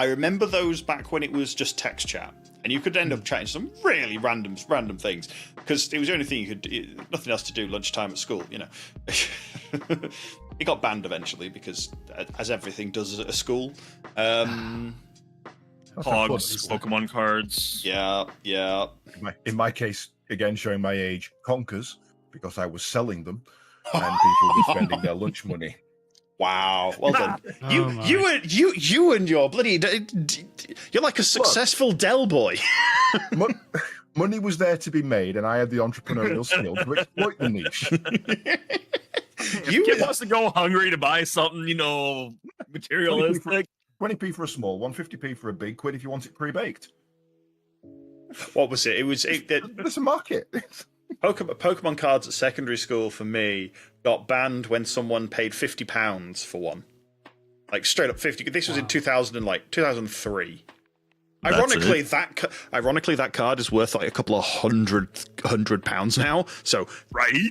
remember those back when it was just text chat, and you could end up chatting some really random things because it was the only thing you could, nothing else to do lunchtime at school, you know. It got banned eventually because, as everything does at a school. Pogs, Pokemon cards. Yeah. In my case, again showing my age, conkers, because I was selling them, and people were spending their lunch money. Wow, well done. You and your bloody, you're like a successful Dell boy. Money was there to be made, and I had the entrepreneurial skill to exploit the niche. If kid wants to go hungry to buy something, you know, materialistic. 20p for a small one, 50p for a big, quid if you want it pre-baked. What was it? There's a market. Pokemon cards at secondary school for me got banned when someone paid £50 for one. Like straight up 50. This was in 2003. Ironically, that card is worth like a couple of hundred pounds now. So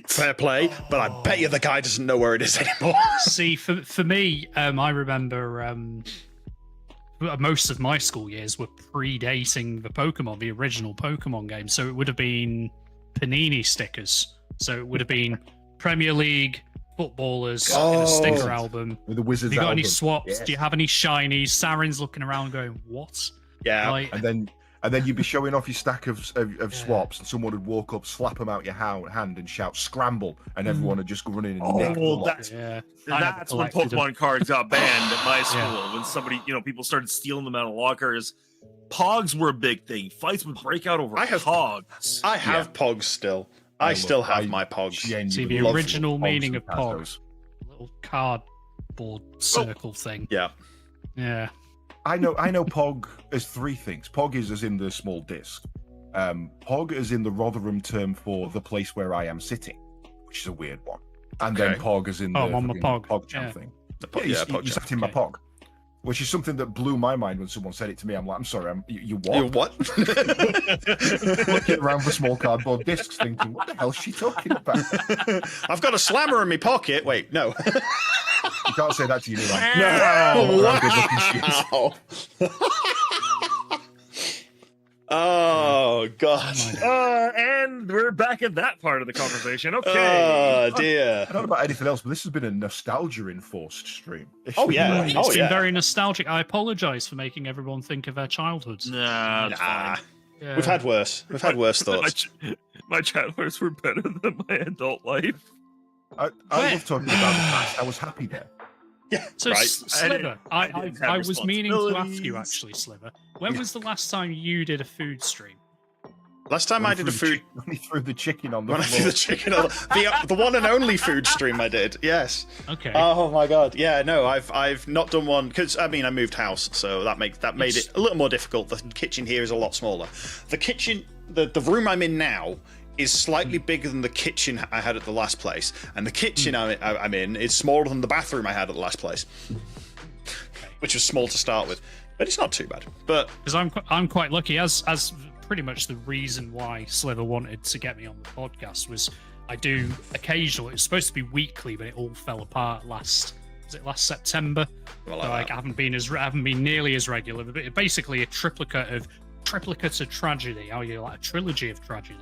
fair play, but I bet you the guy doesn't know where it is anymore. See, for me, I remember most of my school years were predating the original Pokemon game. So it would have been Panini stickers. So it would have been Premier League footballers in a sticker album. With the Wizards. Have you got album. any swaps? Yes. Do you have any shinies? Sarin's looking around going, what? Yeah. Like, And then you'd be showing off your stack of swaps, and someone would walk up, slap them out your hand, and shout "scramble," and everyone would just go running and neck them up. That's when Pokemon cards got banned at my school. When somebody, people started stealing them out of lockers. Pogs were a big thing. Fights would break out over Pogs. I have Pogs still. I still have my Pogs. See, the original meaning of Pogs, little cardboard circle thing. Yeah. Yeah. I know Pog as three things. Pog is as in the small disc. Pog is in the Rotherham term for the place where I am sitting, which is a weird one. And then Pog is in the I'm on my Pog jam thing. You sat in my Pog. Which is something that blew my mind when someone said it to me. I'm like, I'm sorry, you what? You what? Looking around for small cardboard discs thinking, what the hell is she talking about? I've got a slammer in my pocket. Wait, no. You can't say that to you, like, no. Oh, God. And we're back at that part of the conversation. Okay. Oh, dear. I don't know about anything else, but this has been a nostalgia-enforced stream. It's been very nostalgic. I apologise for making everyone think of their childhoods. Nah. Yeah. We've had worse. We've had worse thoughts. My childhoods were better than my adult life. I love talking about the past. I was happy there. Yeah, so right. Sliver, I was meaning to ask you actually, Sliver. When was the last time you did a food stream? Last time I did a food, when he threw the chicken on the when floor. I threw the chicken on the one and only food stream I did. Yes. Okay. Oh my God. Yeah. No, I've not done one because I moved house, so that made it a little more difficult. The kitchen here is a lot smaller. The kitchen, the room I'm in now, is slightly bigger than the kitchen I had at the last place, and the kitchen I'm in is smaller than the bathroom I had at the last place, which was small to start with, but it's not too bad. But because I'm quite lucky, as pretty much the reason why Sliver wanted to get me on the podcast was I do occasionally. It was supposed to be weekly, but it all fell apart last September. Well, so, I haven't been nearly as regular. But basically a triplicate of tragedy. How you like a trilogy of tragedy?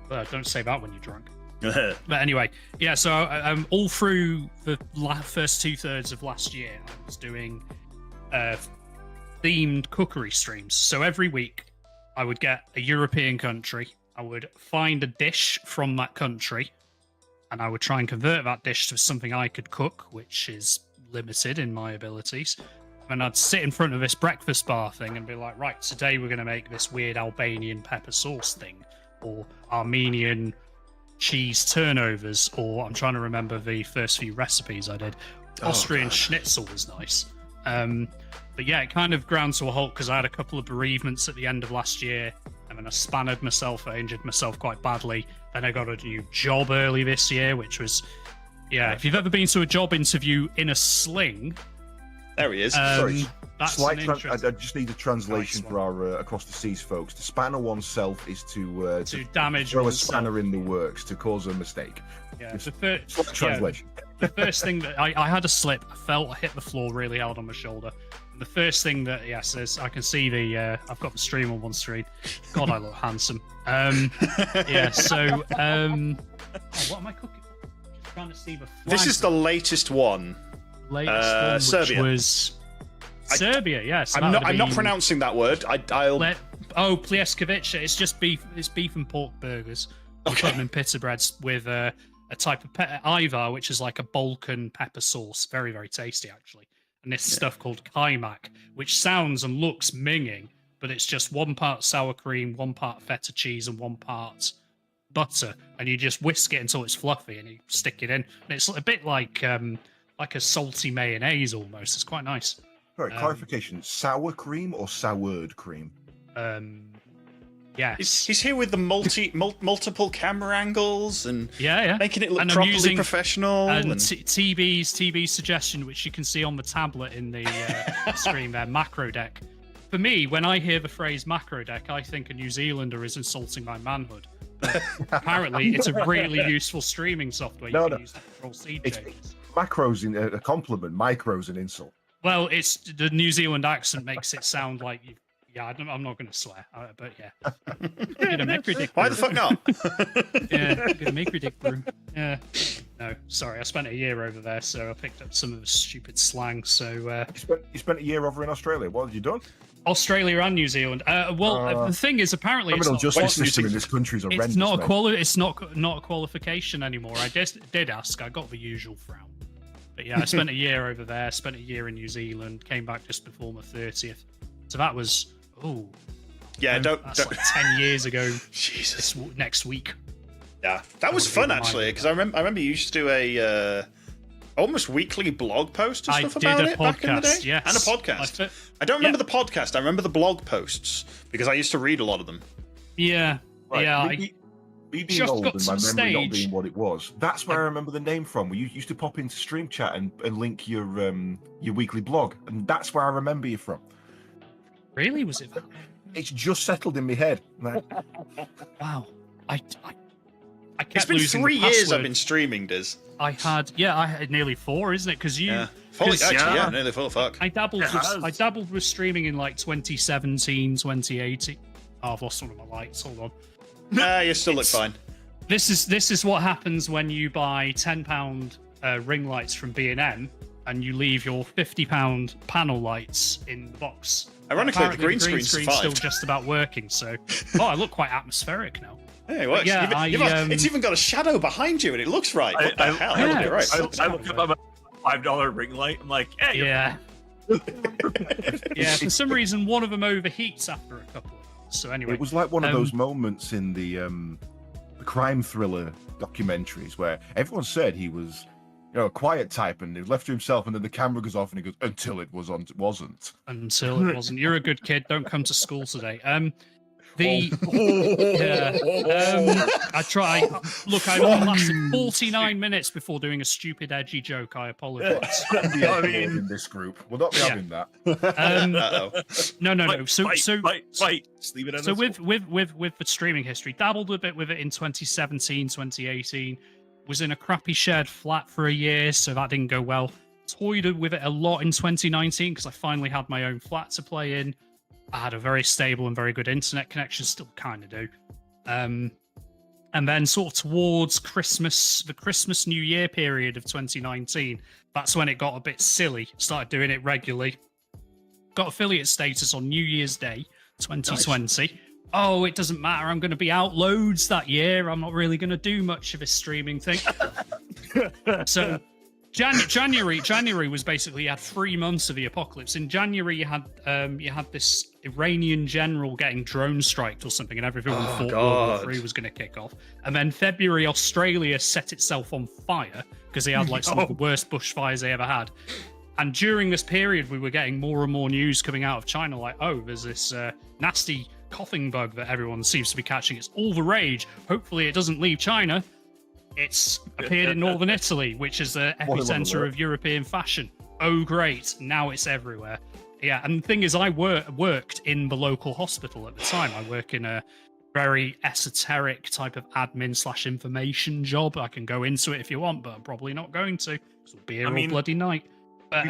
But don't say that when you're drunk. But anyway, yeah. So all through the first 2/3 of last year, I was doing themed cookery streams. So every week, I would get a European country. I would find a dish from that country, and I would try and convert that dish to something I could cook, which is limited in my abilities. And I'd sit in front of this breakfast bar thing and be like, right, today we're going to make this weird Albanian pepper sauce thing, or Armenian cheese turnovers, or I'm trying to remember the first few recipes I did. Austrian schnitzel was nice. But yeah, it kind of ground to a halt because I had a couple of bereavements at the end of last year, and then I spanned myself, I injured myself quite badly. Then I got a new job early this year, which was, if you've ever been to a job interview in a sling, There he is. Sorry, That's slight an I interesting just need a translation Nice for our across the seas folks. To spanner oneself is to damage throw a oneself. spanner in the works to cause a mistake. Yeah, Just the first slight translation. the first thing that I had a slip, I hit the floor really hard on my shoulder. And the first thing that says, I can see I've got the stream on one screen. God, I look handsome. Yeah, so what am I cooking? Just trying to see the flag. This is the latest one. Latest one, Serbia. which was Serbia. Yes, I'm not pronouncing that word. I'll. Pljeskovica. It's just beef. It's beef and pork burgers. You put them in pita breads with a type of ivar, which is like a Balkan pepper sauce. Very, very tasty, actually. And this stuff called kaimak, which sounds and looks minging, but it's just 1 part sour cream, 1 part feta cheese, and 1 part butter. And you just whisk it until it's fluffy, and you stick it in. And it's a bit like a salty mayonnaise almost. It's quite nice. Sorry, clarification: sour cream or soured cream? Yes. He's here with the multiple camera angles and yeah, making it look and I'm properly using- professional. And TB's suggestion, which you can see on the tablet in the screen there, macro deck. For me, when I hear the phrase macro deck, I think a New Zealander is insulting my manhood. But apparently, it's a really useful streaming software. You can use to control C changes. Macros in a compliment, micros an insult. Well, it's the New Zealand accent makes it sound like you. Yeah, I'm not going to swear, but yeah. Gonna make your dick Why the fuck not? yeah, gonna make your dick brew. Yeah. No, sorry, I spent a year over there, so I picked up some of the stupid slang. So You spent a year over in Australia. What have you done? Australia and New Zealand. The thing is, apparently, it's Criminal not, justice system in this country is horrendous. it's not a mate. It's not a qualification anymore. I did ask. I got the usual frown. But yeah, I spent a year over there. Spent a year in New Zealand. Came back just before my 30th. So that was Yeah, that's like 10 years ago. Jesus. Next week. Yeah, that was fun actually because I remember you used to do a almost weekly blog post and stuff about it back in the day. Yes. And a podcast. I don't remember the podcast. I remember the blog posts because I used to read a lot of them. Yeah, Right, yeah. Me being just old got and my some memory not stage. being what it was. That's where I remember the name from. We used to pop into stream chat and link your weekly blog, and that's where I remember you from. Really? Was it that? It's just settled in my head. Like, Wow. I kept It's been losing 3 the years password. I've been streaming, Diz. I had nearly 4, isn't it? Because you. Yeah. Actually, yeah. nearly full fuck. I dabbled. It has. I dabbled with streaming in like 2017, 2018. Oh, I've lost one of my lights. Hold on. Nah, you still look It's- fine. This is what happens when you buy £10 ring lights from B&M and you leave your £50 panel lights in the box. Ironically, the Apparently green screen's screen still survived. just about working. So, I look quite atmospheric now. Yeah, it works. yeah, It's even got a shadow behind you, and it looks right. What the hell? yeah, You're right. I look up my $5 ring light. I'm like, hey, Yeah. Yeah. For some reason, one of them overheats after a couple of hours. So anyway, it was like one of those moments in the crime thriller documentaries where everyone said he was, a quiet type and he was left to himself, and then the camera goes off and he goes, until it wasn't. until it wasn't. You're a good kid. Don't come to school today. I try. Look, I only lasted 49 minutes before doing a stupid, edgy joke. I apologize. I mean, in this group, we'll not be Yeah. having that. No. So fight. Just leave it So with the streaming history, dabbled a bit with it in 2017, 2018. Was in a crappy shared flat for a year, so that didn't go well. Toyed with it a lot in 2019 because I finally had my own flat to play in. I had a very stable and very good internet connection, still kind of do. And then sort of towards the Christmas New Year period of 2019, that's when it got a bit silly. Started doing it regularly. Got affiliate status on New Year's Day 2020. Nice. Oh, it doesn't matter. I'm going to be out loads that year. I'm not really going to do much of a streaming thing. So January was basically, you had 3 months of the apocalypse. In January, you had this Iranian general getting drone striked or something, and everyone thought World War III was going to kick off. And then February, Australia set itself on fire because they had like some of the worst bushfires they ever had. And during this period, we were getting more and more news coming out of China, like, oh, there's this nasty coughing bug that everyone seems to be catching. It's all the rage. Hopefully, it doesn't leave China. It's appeared in northern Italy, which is the epicenter of European fashion. oh great, now it's everywhere. Yeah, and the thing is, I worked in the local hospital at the time. I work in a very esoteric type of admin/information job. I can go into it if you want, but I'm probably not going to. It'll be here all bloody night. But,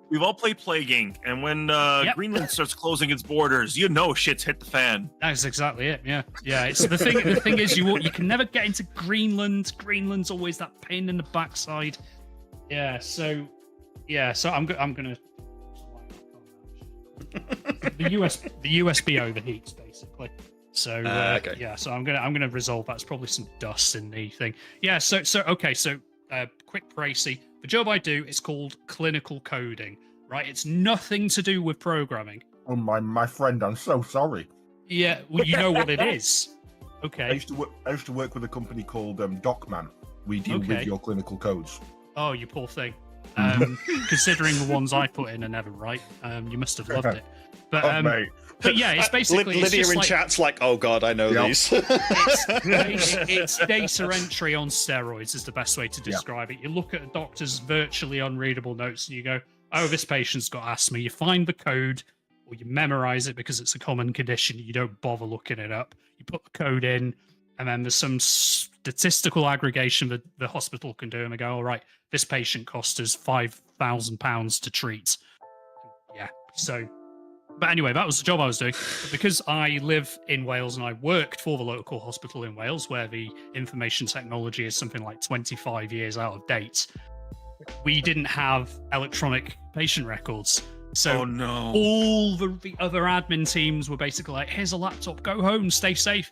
we've all played Plaguing, and when Greenland starts closing its borders, shit's hit the fan. That's exactly it. Yeah. It's the thing. The thing is, you can never get into Greenland. Greenland's always that pain in the backside. Yeah. So I'm gonna. the USB overheats basically. So okay. yeah, so I'm gonna resolve that. It's probably some dust in the thing. Yeah. So okay. So quick précis. The job I do is called clinical coding. Right. It's nothing to do with programming. Oh my friend, I'm so sorry. Yeah. Well, you know what it is. Okay. I used to work with a company called DocMan. We deal with your clinical codes. Oh, you poor thing. Considering the ones I put in are never right, you must have loved it. But, mate. But yeah, it's basically Lydia in chat's like, oh god, I know these. It's data entry on steroids is the best way to describe it. You look at a doctor's virtually unreadable notes and you go, oh, this patient's got asthma. You find the code or you memorize it because it's a common condition. You don't bother looking it up. You put the code in, and then there's some statistical aggregation that the hospital can do, and they go, all right, this patient cost us £5,000 to treat. Yeah, so... But anyway, that was the job I was doing. But because I live in Wales and I worked for the local hospital in Wales, where the information technology is something like 25 years out of date, we didn't have electronic patient records. So all the other admin teams were basically like, here's a laptop, go home, stay safe.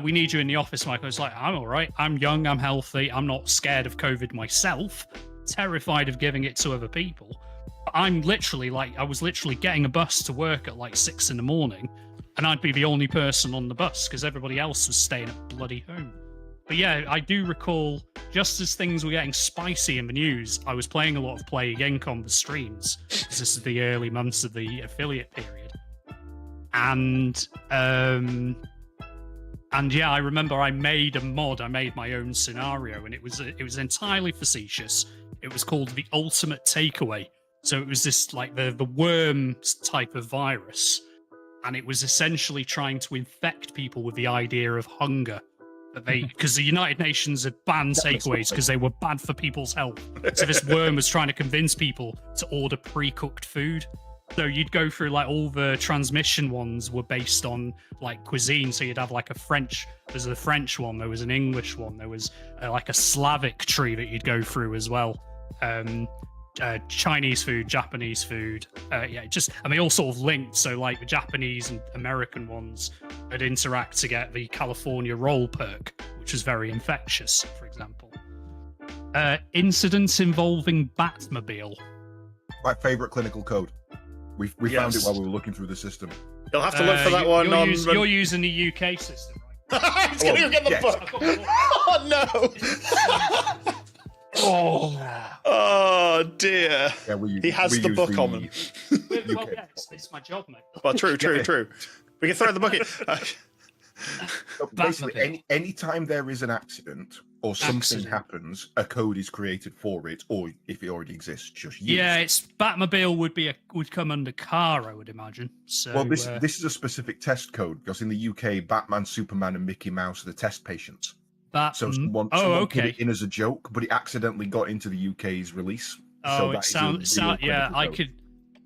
We need you in the office, Michael. It's like, I'm all right. I'm young, I'm healthy. I'm not scared of COVID myself, terrified of giving it to other people. I'm literally I was literally getting a bus to work at like 6 a.m, and I'd be the only person on the bus because everybody else was staying at bloody home. But yeah, I do recall just as things were getting spicy in the news, I was playing a lot of Plague Inc. on the streams because this is the early months of the affiliate period. And yeah, I remember I made a mod, I made my own scenario, and it was entirely facetious. It was called The Ultimate Takeaway. So it was this like the worm type of virus, and it was essentially trying to infect people with the idea of hunger. Because the United Nations had banned takeaways because they were bad for people's health. So this worm was trying to convince people to order pre-cooked food. So you'd go through like all the transmission ones were based on like cuisine. So you'd have like there's a French one, there was an English one, there was like a Slavic tree that you'd go through as well. Chinese food, Japanese food, they all sort of linked. So like the Japanese and American ones would interact to get the California roll perk, which was very infectious, for example. Incidents involving Batmobile. My favorite clinical code. We found it while we were looking through the system. You'll have to look for that one. You're using the UK system, right? He's going to get the book. Oh no. Oh dear. Yeah, he has the book on him. Well, yeah, it's my job, mate. Well, true. We can throw the bucket. Basically, any time there is an accident or something happens, a code is created for it, or if it already exists, just use. Yeah, it's Batmobile would come under car, I would imagine. So, well, this is a specific test code because in the UK, Batman, Superman, and Mickey Mouse are the test patients. So someone put it in as a joke, but it accidentally got into the UK's release. Oh, it sounds I could.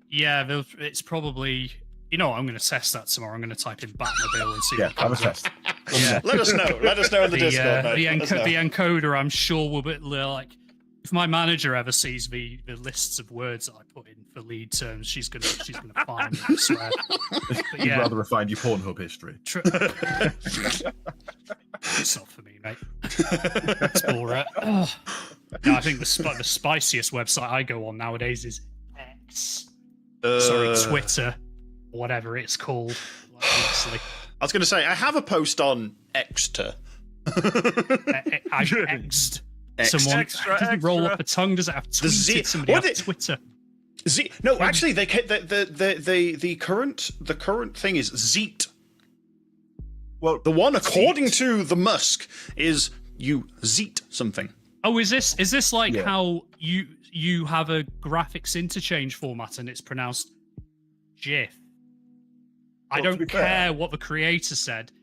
Yeah, it's probably. You know, I'm going to test that tomorrow. I'm going to type in Batmobile and see. Yeah, have a test. Yeah. Let us know. Let us know in the Discord. The encoder, I'm sure, will be like. If my manager ever sees the lists of words that I put in for lead terms, she's gonna find me, I swear. But You'd rather find your Pornhub history. It's not for me, mate. It's all right. No, I think the spiciest website I go on nowadays is X. Twitter, or whatever it's called. Honestly. I was going to say I have a post on Xter. I've X'd. Someone doesn't roll up a tongue. Does it have tweeted somebody off Twitter? No, actually, the current thing is Zeet. Well, the one according to the Musk is you Zeet something. Oh, is this like Yeah. how you have a graphics interchange format and it's pronounced GIF? I Well, to don't be fair- care what the creator said.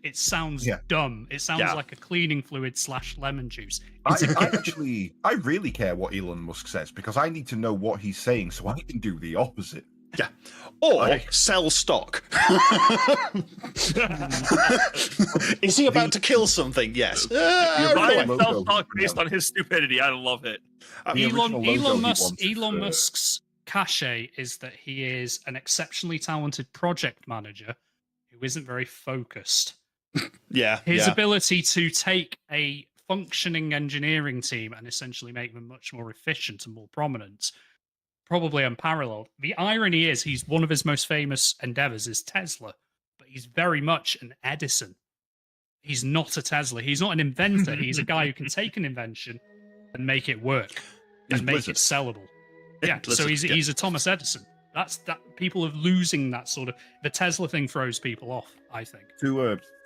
It sounds Yeah. dumb. It sounds Yeah. like a cleaning fluid / lemon juice. I really care what Elon Musk says because I need to know what he's saying so I can do the opposite. Yeah. Or Like- sell stock. Is he about to kill something? Yes. You're Run buying away. sell stock based on his stupidity. I love it. The original logo he Elon wanted, Musk's cachet is that he is an exceptionally talented project manager who isn't very focused. Yeah. His yeah. ability to take a functioning engineering team and essentially make them much more efficient and more prominent, probably unparalleled. The irony is he's one of his most famous endeavors is Tesla, but he's very much an Edison. He's not a Tesla. He's not an inventor. He's a guy who can take an invention and make it work He's and make Blizzard. it sellable. Yeah, so Blizzard, yeah. he's a Thomas Edison. That people are losing that sort of the Tesla thing throws people off, I think.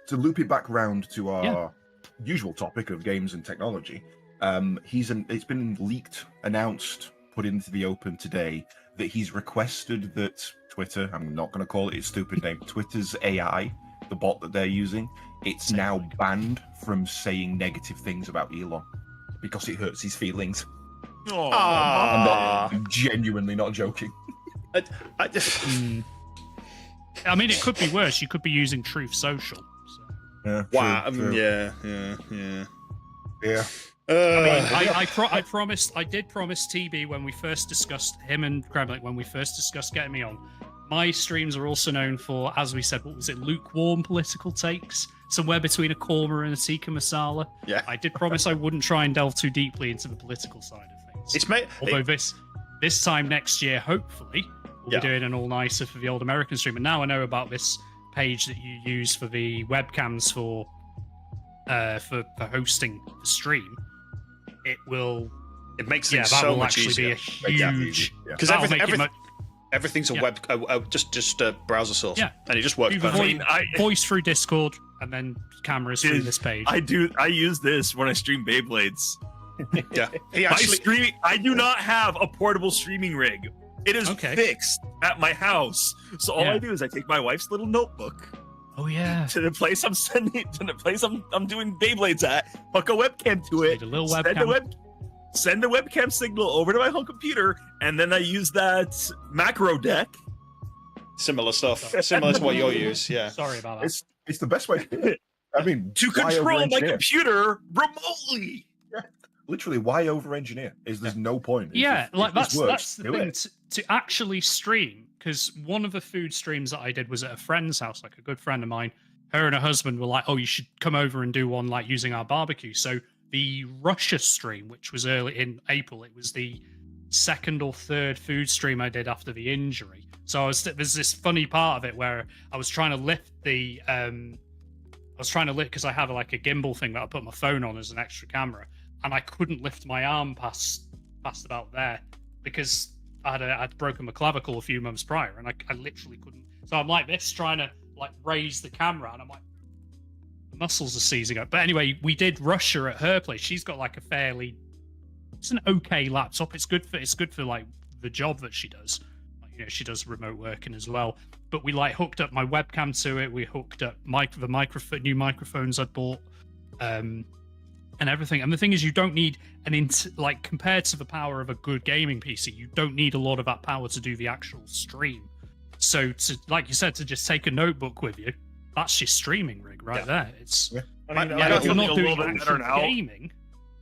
To loop it back round to our Yeah. usual topic of games and technology, it's been leaked, announced, put into the open today that he's requested that Twitter, I'm not going to call it its stupid name, Twitter's AI, the bot that they're using, it's now banned from saying negative things about Elon because it hurts his feelings. Ah. I'm genuinely not joking. I just, I mean, it could be worse. You could be using Truth Social. So. Yeah, wow. true. Yeah. Yeah. I promised. I did promise TB when we first discussed him and Kremlin when we first discussed getting me on. My streams are also known for, as we said, what was it, lukewarm political takes, somewhere between a korma and a tikka masala. Yeah. I did promise I wouldn't try and delve too deeply into the political side of things. It's made. Although this time next year, hopefully, we'll Yeah. be doing an all nicer for the old American stream. And now I know about this page that you use for the webcams for hosting the stream. It will. It makes Yeah, things that so will much actually easier. be a Yeah. huge. Yeah. Because that'll make it much- everything's a Yeah. web, just a browser source. Yeah. And it just works. You've perfectly. avoided voice through Discord and then cameras through Dude, this page. I use this when I stream Beyblades. Yeah. He My actually. streaming, I do not have a portable streaming rig. It is Okay. fixed at my house. So all Yeah. I do is I take my wife's little notebook Oh yeah. to the place I'm sending to the place I'm doing Beyblades at, hook a webcam to it, Need a little send the webcam signal over to my home computer, and then I use that macro deck. Similar stuff. Similar to what you use. Yeah. Sorry about that. It's the best way to do it. I mean, To why control my over-engineer? computer remotely. Literally, why over engineer? There's no point. It's Yeah, just- like it just that's works. the Do thing it. to actually stream, because one of the food streams that I did was at a friend's house, like a good friend of mine. Her and her husband were like, "Oh, you should come over and do one like using our barbecue." So the Russia stream, which was early in April, it was the second or third food stream I did after the injury. So there's this funny part of it where I was trying to lift because I have like a gimbal thing that I put my phone on as an extra camera, and I couldn't lift my arm past about there because I'd broken my clavicle a few months prior, and I literally couldn't. So I'm like this, trying to like raise the camera, and I'm like, the muscles are seizing up. But anyway, we did Russia at her place. She's got like it's an okay laptop. It's good for like the job that she does. Like, you know, she does remote working as well. But we like hooked up my webcam to it. We hooked up the new microphones I'd bought, and everything. And the thing is, you don't need like compared to the power of a good gaming PC, you don't need a lot of that power to do the actual stream. So to, like you said, to just take a notebook with you, that's your streaming rig right there. It's I mean, Yeah, I've got if you're something not a doing little bit better actual now. gaming.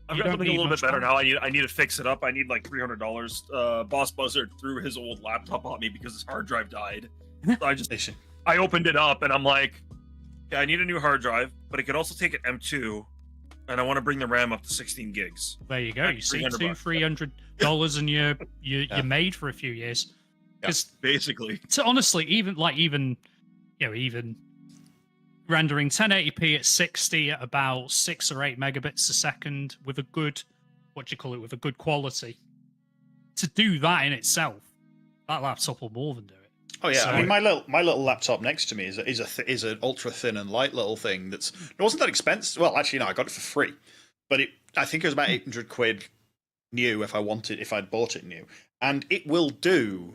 I've you got don't something a need little bit much better power. now. I need to fix it up. I need like $300. Boss Buzzard threw his old laptop on me because his hard drive died. So I opened it up and I'm like, yeah, I need a new hard drive, but it could also take an M2, and I want to bring the RAM up to 16 gigs. There you go. Like You see, $300. $200 and you're made for a few years. Because Basically, honestly, even rendering 1080p at 60 at about 6 or 8 megabits a second with a good, with a good quality. To do that in itself, that laptop will more than do it. Oh yeah, So- I mean my little laptop next to me is an ultra thin and light little thing it wasn't that expensive. Well, actually no, I got it for free, but I think it was about 800 quid new if I'd bought it new, and it will do.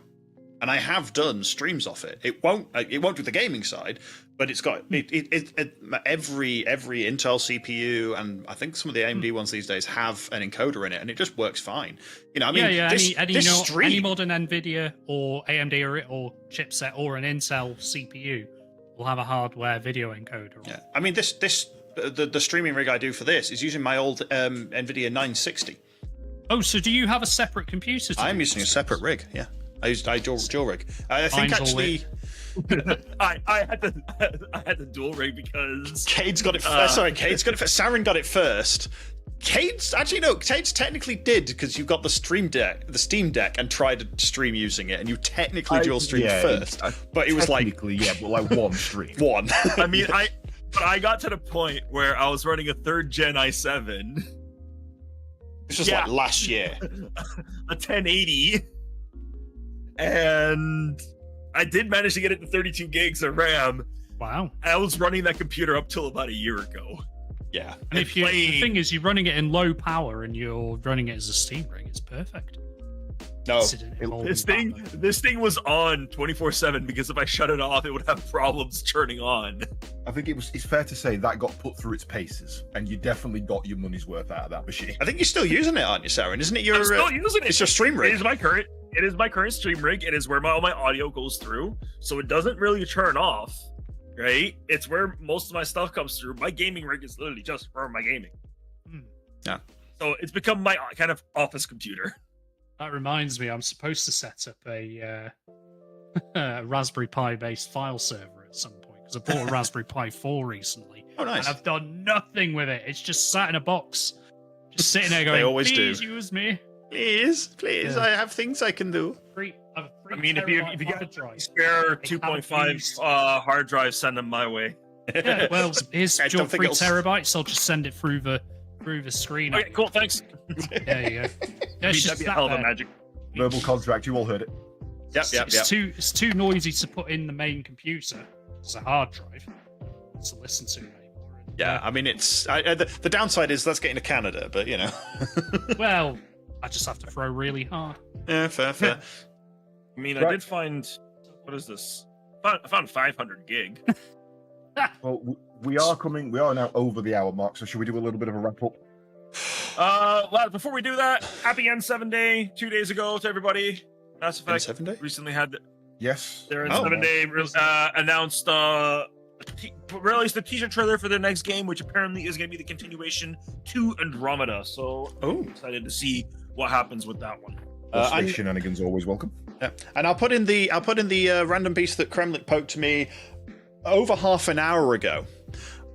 And I have done streams off it. It won't do the gaming side, but it's got every Intel CPU, and I think some of the AMD ones these days have an encoder in it, and it just works fine. You know, I mean, any modern NVIDIA or AMD or chipset or an Intel CPU will have a hardware video encoder. Yeah, I mean, the streaming rig I do for this is using my old NVIDIA 960. Oh, so do you have a separate computer? I'm using a separate rig. Yeah. I dual rig. I think actually, I had the dual rig because Caedes got it. Caedes got it first. Sarin got it first. Caedes technically did because you got the Steam Deck, and tried to stream using it, and you technically dual streamed first. But it was like but like one stream. One. I mean, I got to the point where I was running a 3rd gen i7. This was like last year. A 1080. And I did manage to get it to 32 gigs of RAM. Wow. I was running that computer up till about a year ago. Yeah. And the thing is, you're running it in low power and you're running it as a Steam ring, it's perfect. No. This thing was on 24/7 because if I shut it off, it would have problems turning on. I think it's fair to say that got put through its paces, and you definitely got your money's worth out of that machine. I think you're still using it, aren't you, Sarin? Isn't it I'm still using it. It's your stream rig. It is my current stream rig. It is where all my audio goes through, so it doesn't really turn off. Right? It's where most of my stuff comes through. My gaming rig is literally just for my gaming. Yeah. So it's become my kind of office computer. That reminds me, I'm supposed to set up a Raspberry Pi based file server at some point because I bought a Raspberry Pi 4 recently. Oh, nice. And I've done nothing with it. It's just sat in a box, just sitting there going, They always please do. use me. Please, I have things I can do. I mean, if you got a spare 2.5 hard drive, send them my way. Yeah, well, here's I your don't think 3 it'll- terabytes. I'll just send it through the screen. Okay, cool, thanks. There you go. Yeah, it's just That'd be a sat hell of a there. magic. Verbal contract, you all heard it. Yep. It's too noisy to put in the main computer. It's a hard drive to listen to anymore. And, Yeah, I mean, it's the downside is that's getting to Canada, but you know. Well, I just have to throw really hard. Yeah, fair. I mean, I Right. did find, what is this? I found 500 gig. Well, we are now over the hour mark, so should we do a little bit of a wrap up? Well, before we do that, happy N7 Day 2 days ago to everybody. Mass Effect N7 Day? recently had Yes. their Oh. N7 Day announced released the teaser trailer for the next game, which apparently is going to be the continuation to Andromeda. So I'm excited to see what happens with that one. Space shenanigans always welcome. Yeah. And I'll put in the random piece that Kremlik poked to me over half an hour ago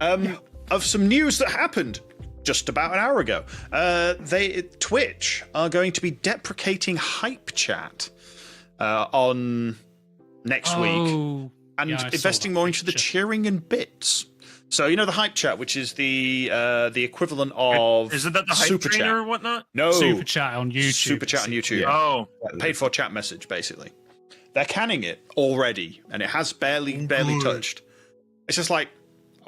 of some news that happened just about an hour ago. Twitch are going to be deprecating hype chat on next week and yeah, I investing saw more that into the picture. cheering and bits. So you know the hype chat, which is the equivalent of Isn't that the hype super trainer chat? or whatnot? No, Super chat on YouTube. Super chat on YouTube. Oh, Paid for chat message, basically. They're canning it already, and it has barely touched. It's just like,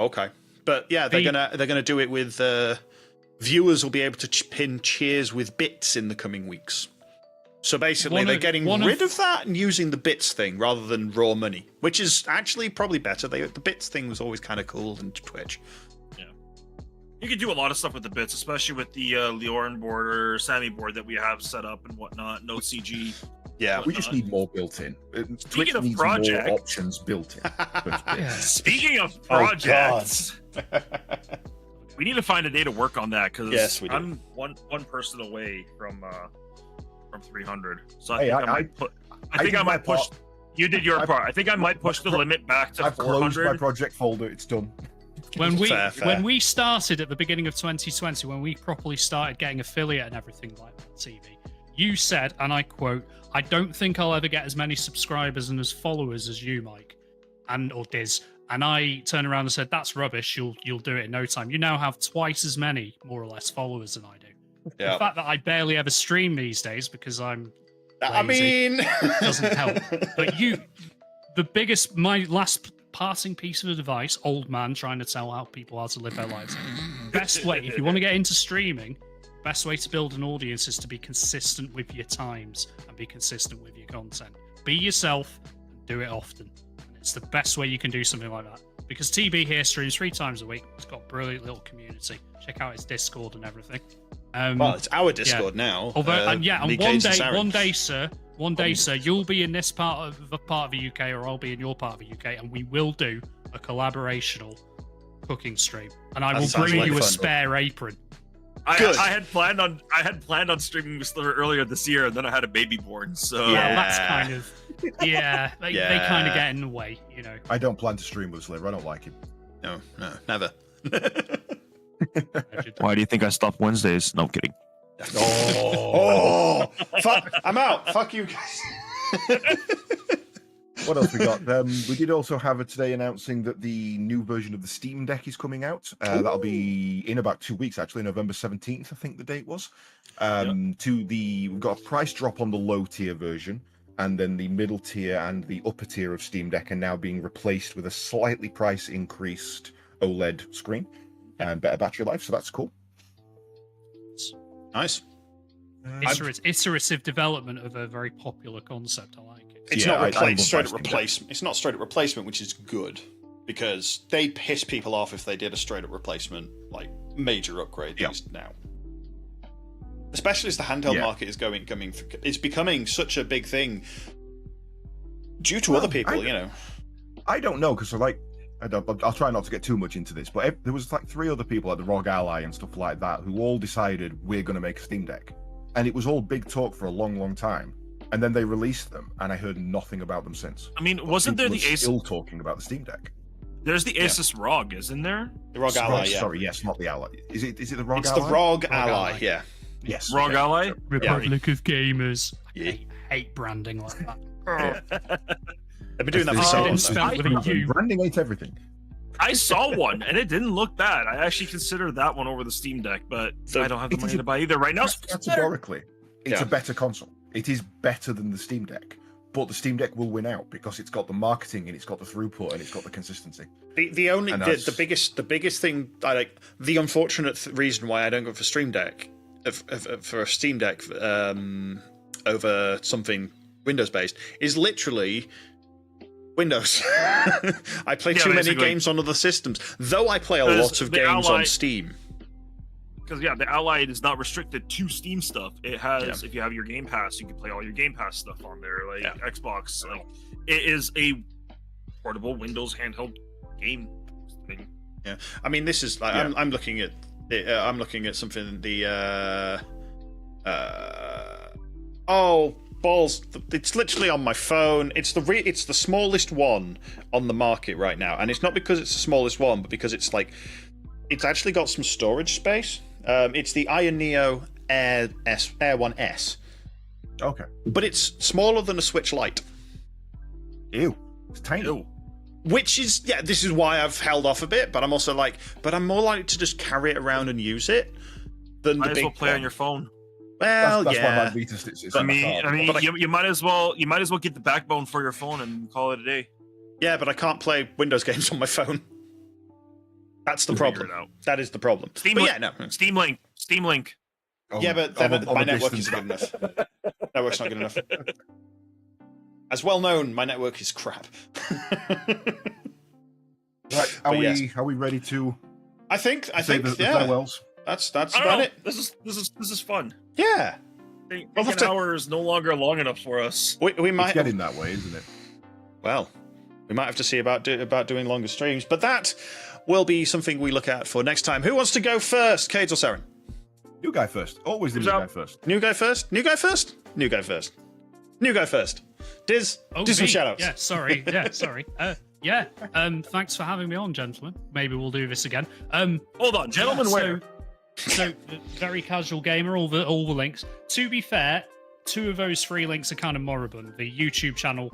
okay, but yeah, they're gonna do it with viewers will be able to pin cheers with bits in the coming weeks. So basically, they're getting rid of that and using the bits thing rather than raw money, which is actually probably better. The bits thing was always kind of cool in Twitch. you can do a lot of stuff with the bits, especially with the Leorin board or Sammy board that we have set up and whatnot. No CG. Yeah, We just need more built in. Twitch of needs project- more options built in. Yeah. Speaking of Oh, projects, we need to find a day to work on that because Yes, we do. I'm one person away from 300. So Hey, I think I might push. You did your part. I think I might push the limit back to I've closed my 400. project folder. It's done. Fair. When we started at the beginning of 2020, when we properly started getting affiliate and everything like that, TV, you said, and I quote, "I don't think I'll ever get as many subscribers and as followers as you, Mike, or Diz." And I turned around and said, "That's rubbish. You'll do it in no time. You now have twice as many, more or less, followers than I do." Yeah. The fact that I barely ever stream these days because I'm I lazy mean, doesn't help. But my last parting piece of advice, old man trying to tell how people how to live their lives. best way, if you want to get into streaming, best way to build an audience is to be consistent with your times and be consistent with your content. Be yourself and do it often. And it's the best way you can do something like that. Because TB here streams 3 times a week. It's got a brilliant little community. Check out his Discord and everything. Well, it's our Discord now. Although, and one day, sir, Sarin. you'll be in this part of the UK, or I'll be in your part of the UK, and we will do a collaborational cooking stream, and I will bring you a spare apron. I had planned on streaming with Sliver earlier this year, and then I had a baby born. So yeah, that's kind of they kind of get in the way, you know. I don't plan to stream with Sliver. I don't like him. No, never. Why do you think I stopped Wednesdays? No, I'm kidding. Oh, fuck! I'm out. Fuck you guys. What else we got? We did also have it today announcing that the new version of the Steam Deck is coming out. That'll be in about 2 weeks, actually, November 17th, I think the date was. We've got a price drop on the low tier version, and then the middle tier and the upper tier of Steam Deck are now being replaced with a slightly price increased OLED screen and better battery life, so that's cool. Nice. Iterative development of a very popular concept. I like it. It's not straight up replacement. It's not straight up replacement, which is good because they piss people off if they did a straight up replacement, like major upgrade now. Especially as the handheld market is it's becoming such a big thing due to other people, you know. I don't know because I'll try not to get too much into this, but there was like 3 other people at the ROG Ally and stuff like that who all decided we're going to make a Steam Deck, and it was all big talk for a long time. And then they released them, and I heard nothing about them since. I mean, wasn't there the Asus? Still talking about the Steam Deck. There's the Asus ROG, isn't there? The ROG Ally, yeah. Sorry, yes, not the Ally. Is it the ROG Ally? It's the ROG Ally, yeah. Yes. ROG Ally? Republic of Gamers. Yeah. I hate branding like that. They've been doing that for so long. Branding ain't everything. I saw one, and it didn't look bad. I actually considered that one over the Steam Deck, but I don't have the money to buy either right now. Categorically, it's a better console. It is better than the Steam Deck, but the Steam Deck will win out because it's got the marketing and it's got the throughput and it's got the consistency. The biggest thing I like, the unfortunate reason why I don't go for Steam Deck over something Windows based is literally Windows. I play too many games on other systems, though I play a lot of games on Steam. Because the Ally is not restricted to Steam stuff. It has, if you have your Game Pass, you can play all your Game Pass stuff on there, like Xbox. Like, it is a portable Windows handheld game thing. Yeah, I mean, this is like I'm looking at something. Oh balls! It's literally on my phone. It's the smallest one on the market right now, and it's not because it's the smallest one, but because it's actually got some storage space. It's the Iron Neo Air 1S. Okay. But it's smaller than a Switch Lite. Ew. It's tiny. Ew. Which is, this is why I've held off a bit, but I'm also but I'm more likely to just carry it around and use it than might the as big well play one. on your phone. Well, that's why my Vita sits. You might as well get the backbone for your phone and call it a day. Yeah, but I can't play Windows games on my phone. That's the problem. That is the problem. Steam Link. Yeah, but my network isn't good enough. Network's not good enough. As well known, my network is crap. Right, are we ready to? I think the farewells? That's about it. This is fun. Yeah. An hour is no longer long enough for us. We might it's getting that way, isn't it? Well, we might have to see about doing longer streams, but that will be something we look at for next time. Who wants to go first, Caedes or Sarin? New guy first. Always the new guy first. New guy first? New guy first? New guy first. New guy first. Diz, do some shoutouts. Yeah, sorry. Thanks for having me on, gentlemen. Maybe we'll do this again. Hold on, gentlemen, where? So very casual gamer, all the links. To be fair, 2 of those 3 links are kind of moribund. The YouTube channel,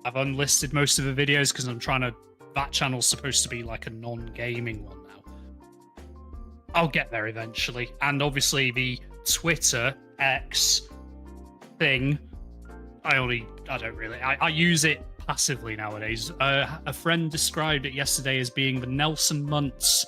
I've unlisted most of the videos because that channel's supposed to be like a non-gaming one now. I'll get there eventually. And obviously the Twitter X thing, I use it passively nowadays. A friend described it yesterday as being the Nelson Muntz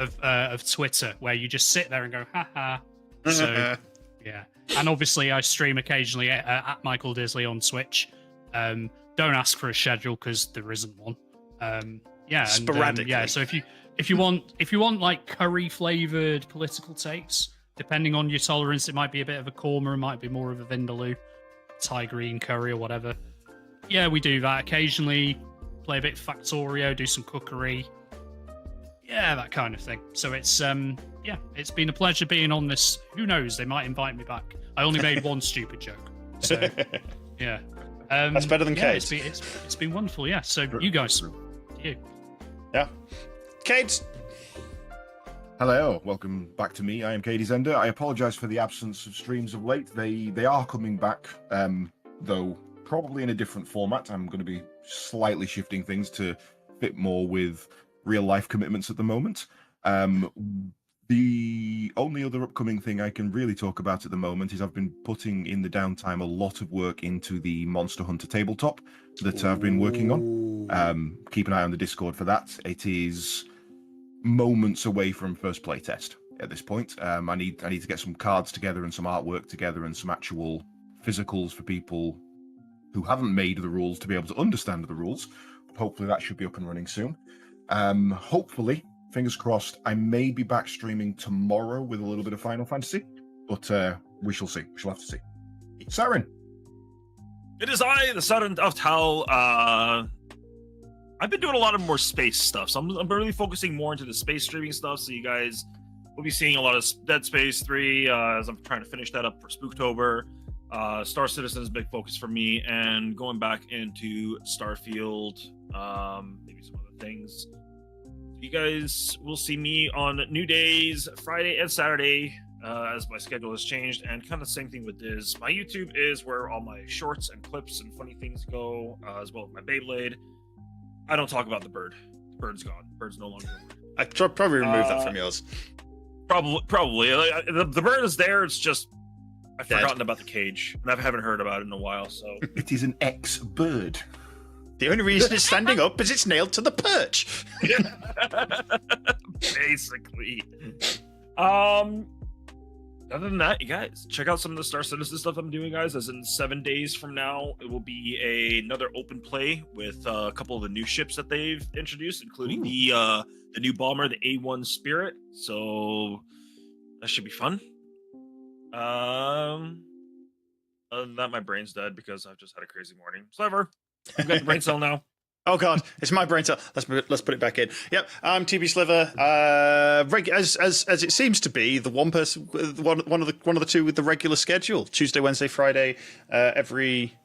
of Twitter, where you just sit there and go, haha. So, yeah. And obviously, I stream occasionally at Michael Disley on Switch. Don't ask for a schedule because there isn't one. Yeah, sporadically. Yeah, so if you want like curry flavored political takes, depending on your tolerance, it might be a bit of a korma, it might be more of a vindaloo, Thai green curry or whatever. Yeah, we do that occasionally. Play a bit of Factorio, do some cookery. Yeah, that kind of thing. So it's it's been a pleasure being on this. Who knows? They might invite me back. I only made one stupid joke. So yeah. That's better than Caedes. It's been wonderful, yeah. So you guys, you. Yeah. Caedes. Hello, welcome back to me. I am CaedesEnder. I apologise for the absence of streams of late. They are coming back, though probably in a different format. I'm going to be slightly shifting things to fit more with real life commitments at the moment. The only other upcoming thing I can really talk about at the moment is I've been putting in the downtime a lot of work into the Monster Hunter tabletop that I've been working on. Keep an eye on the Discord for that. It is moments away from first playtest at this point. I need to get some cards together and some artwork together and some actual physicals for people who haven't made the rules to be able to understand the rules. Hopefully that should be up and running soon. Hopefully, fingers crossed, I may be back streaming tomorrow with a little bit of Final Fantasy, but we shall see. We shall have to see. Sarin. It is I, the SarinTal. I've been doing a lot of more space stuff, so I'm really focusing more into the space streaming stuff. So you guys will be seeing a lot of Dead Space 3 as I'm trying to finish that up for Spooktober. Star Citizen is a big focus for me, and going back into Starfield, maybe some other things. You guys will see me on new days, Friday and Saturday, as my schedule has changed, and kind of the same thing with Diz. My YouTube is where all my shorts and clips and funny things go, as well as my Beyblade. I don't talk about the bird. The bird's gone. The bird's no longer. I probably remove that from yours. Probably. The bird is there. It's just I've Dead. forgotten about the cage, and I haven't heard about it in a while. So It is an ex-bird. The only reason it's standing up is it's nailed to the perch. basically. Other than that, you guys check out some of the Star Citizen stuff I'm doing, guys. As in 7 days from now, it will be another open play with a couple of the new ships that they've introduced, including the new bomber, the A1 Spirit. So that should be fun. Other than that, my brain's dead because I've just had a crazy morning. Sliver, I've got the brain cell now. Oh god, it's my brain cell. Let's put it back in. Yep, I'm TBSliver. As it seems to be, the one of the two with the regular schedule. Tuesday, Wednesday, Friday, every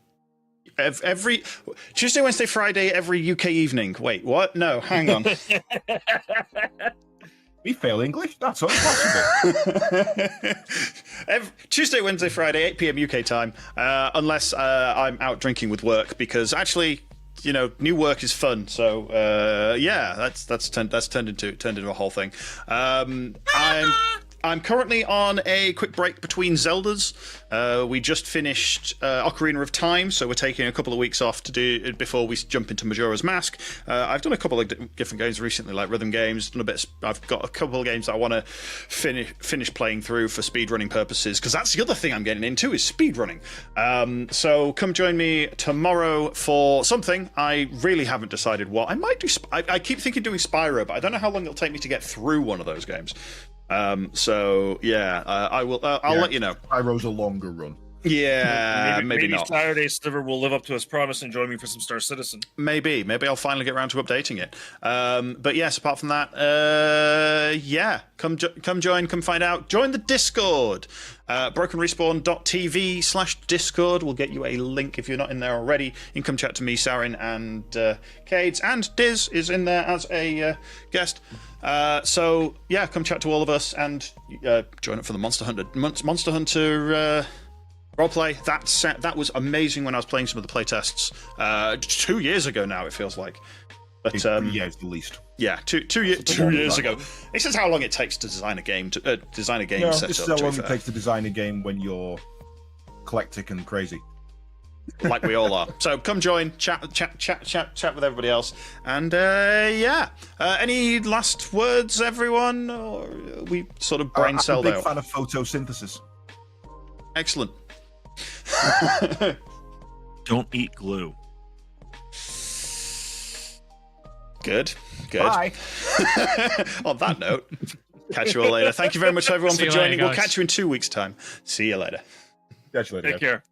Tuesday, Wednesday, Friday, every UK evening. Wait, what? No, hang on. We fail English? That's impossible. Tuesday, Wednesday, Friday, 8 p.m. UK time, unless I'm out drinking with work, because actually, you know, new work is fun. So yeah, that's turned into a whole thing. I'm currently on a quick break between Zeldas. We just finished Ocarina of Time, so we're taking a couple of weeks off to do it before we jump into Majora's Mask. I've done a couple of different games recently, like rhythm games. I've got a couple of games that I want to finish playing through for speedrunning purposes, because that's the other thing I'm getting into is speedrunning. So come join me tomorrow for something. I really haven't decided what. I might do. I keep thinking doing Spyro, but I don't know how long it'll take me to get through one of those games. So yeah, I will. I'll let you know. Spyro's a longer run. Yeah, maybe not. Saturday, Sliver will live up to his promise and join me for some Star Citizen. Maybe I'll finally get around to updating it. But yes, apart from that, yeah, come join, come find out. Join the Discord. BrokenRespawn.tv/Discord will get you a link if you're not in there already. You can come chat to me, Sarin, and Caedes, and Diz is in there as a guest. So yeah, come chat to all of us and join up for the Monster Hunter roleplay. That was amazing when I was playing some of the playtests 2 years ago now, it feels like. But years at least. Yeah, two years ago. This is how long it takes to design a game. No, this is how long it takes to design a game when you're eclectic and crazy. like we all are. So come join, chat with everybody else, and yeah. Any last words, everyone? Or we sort of brain celled I'm a out. big fan of photosynthesis. Excellent. Don't eat glue. Good. Bye. On that note, catch you all later. Thank you very much, everyone, See for you joining. later, We'll guys. catch you in 2 weeks' time. See you later. Catch you later, Take guys. care.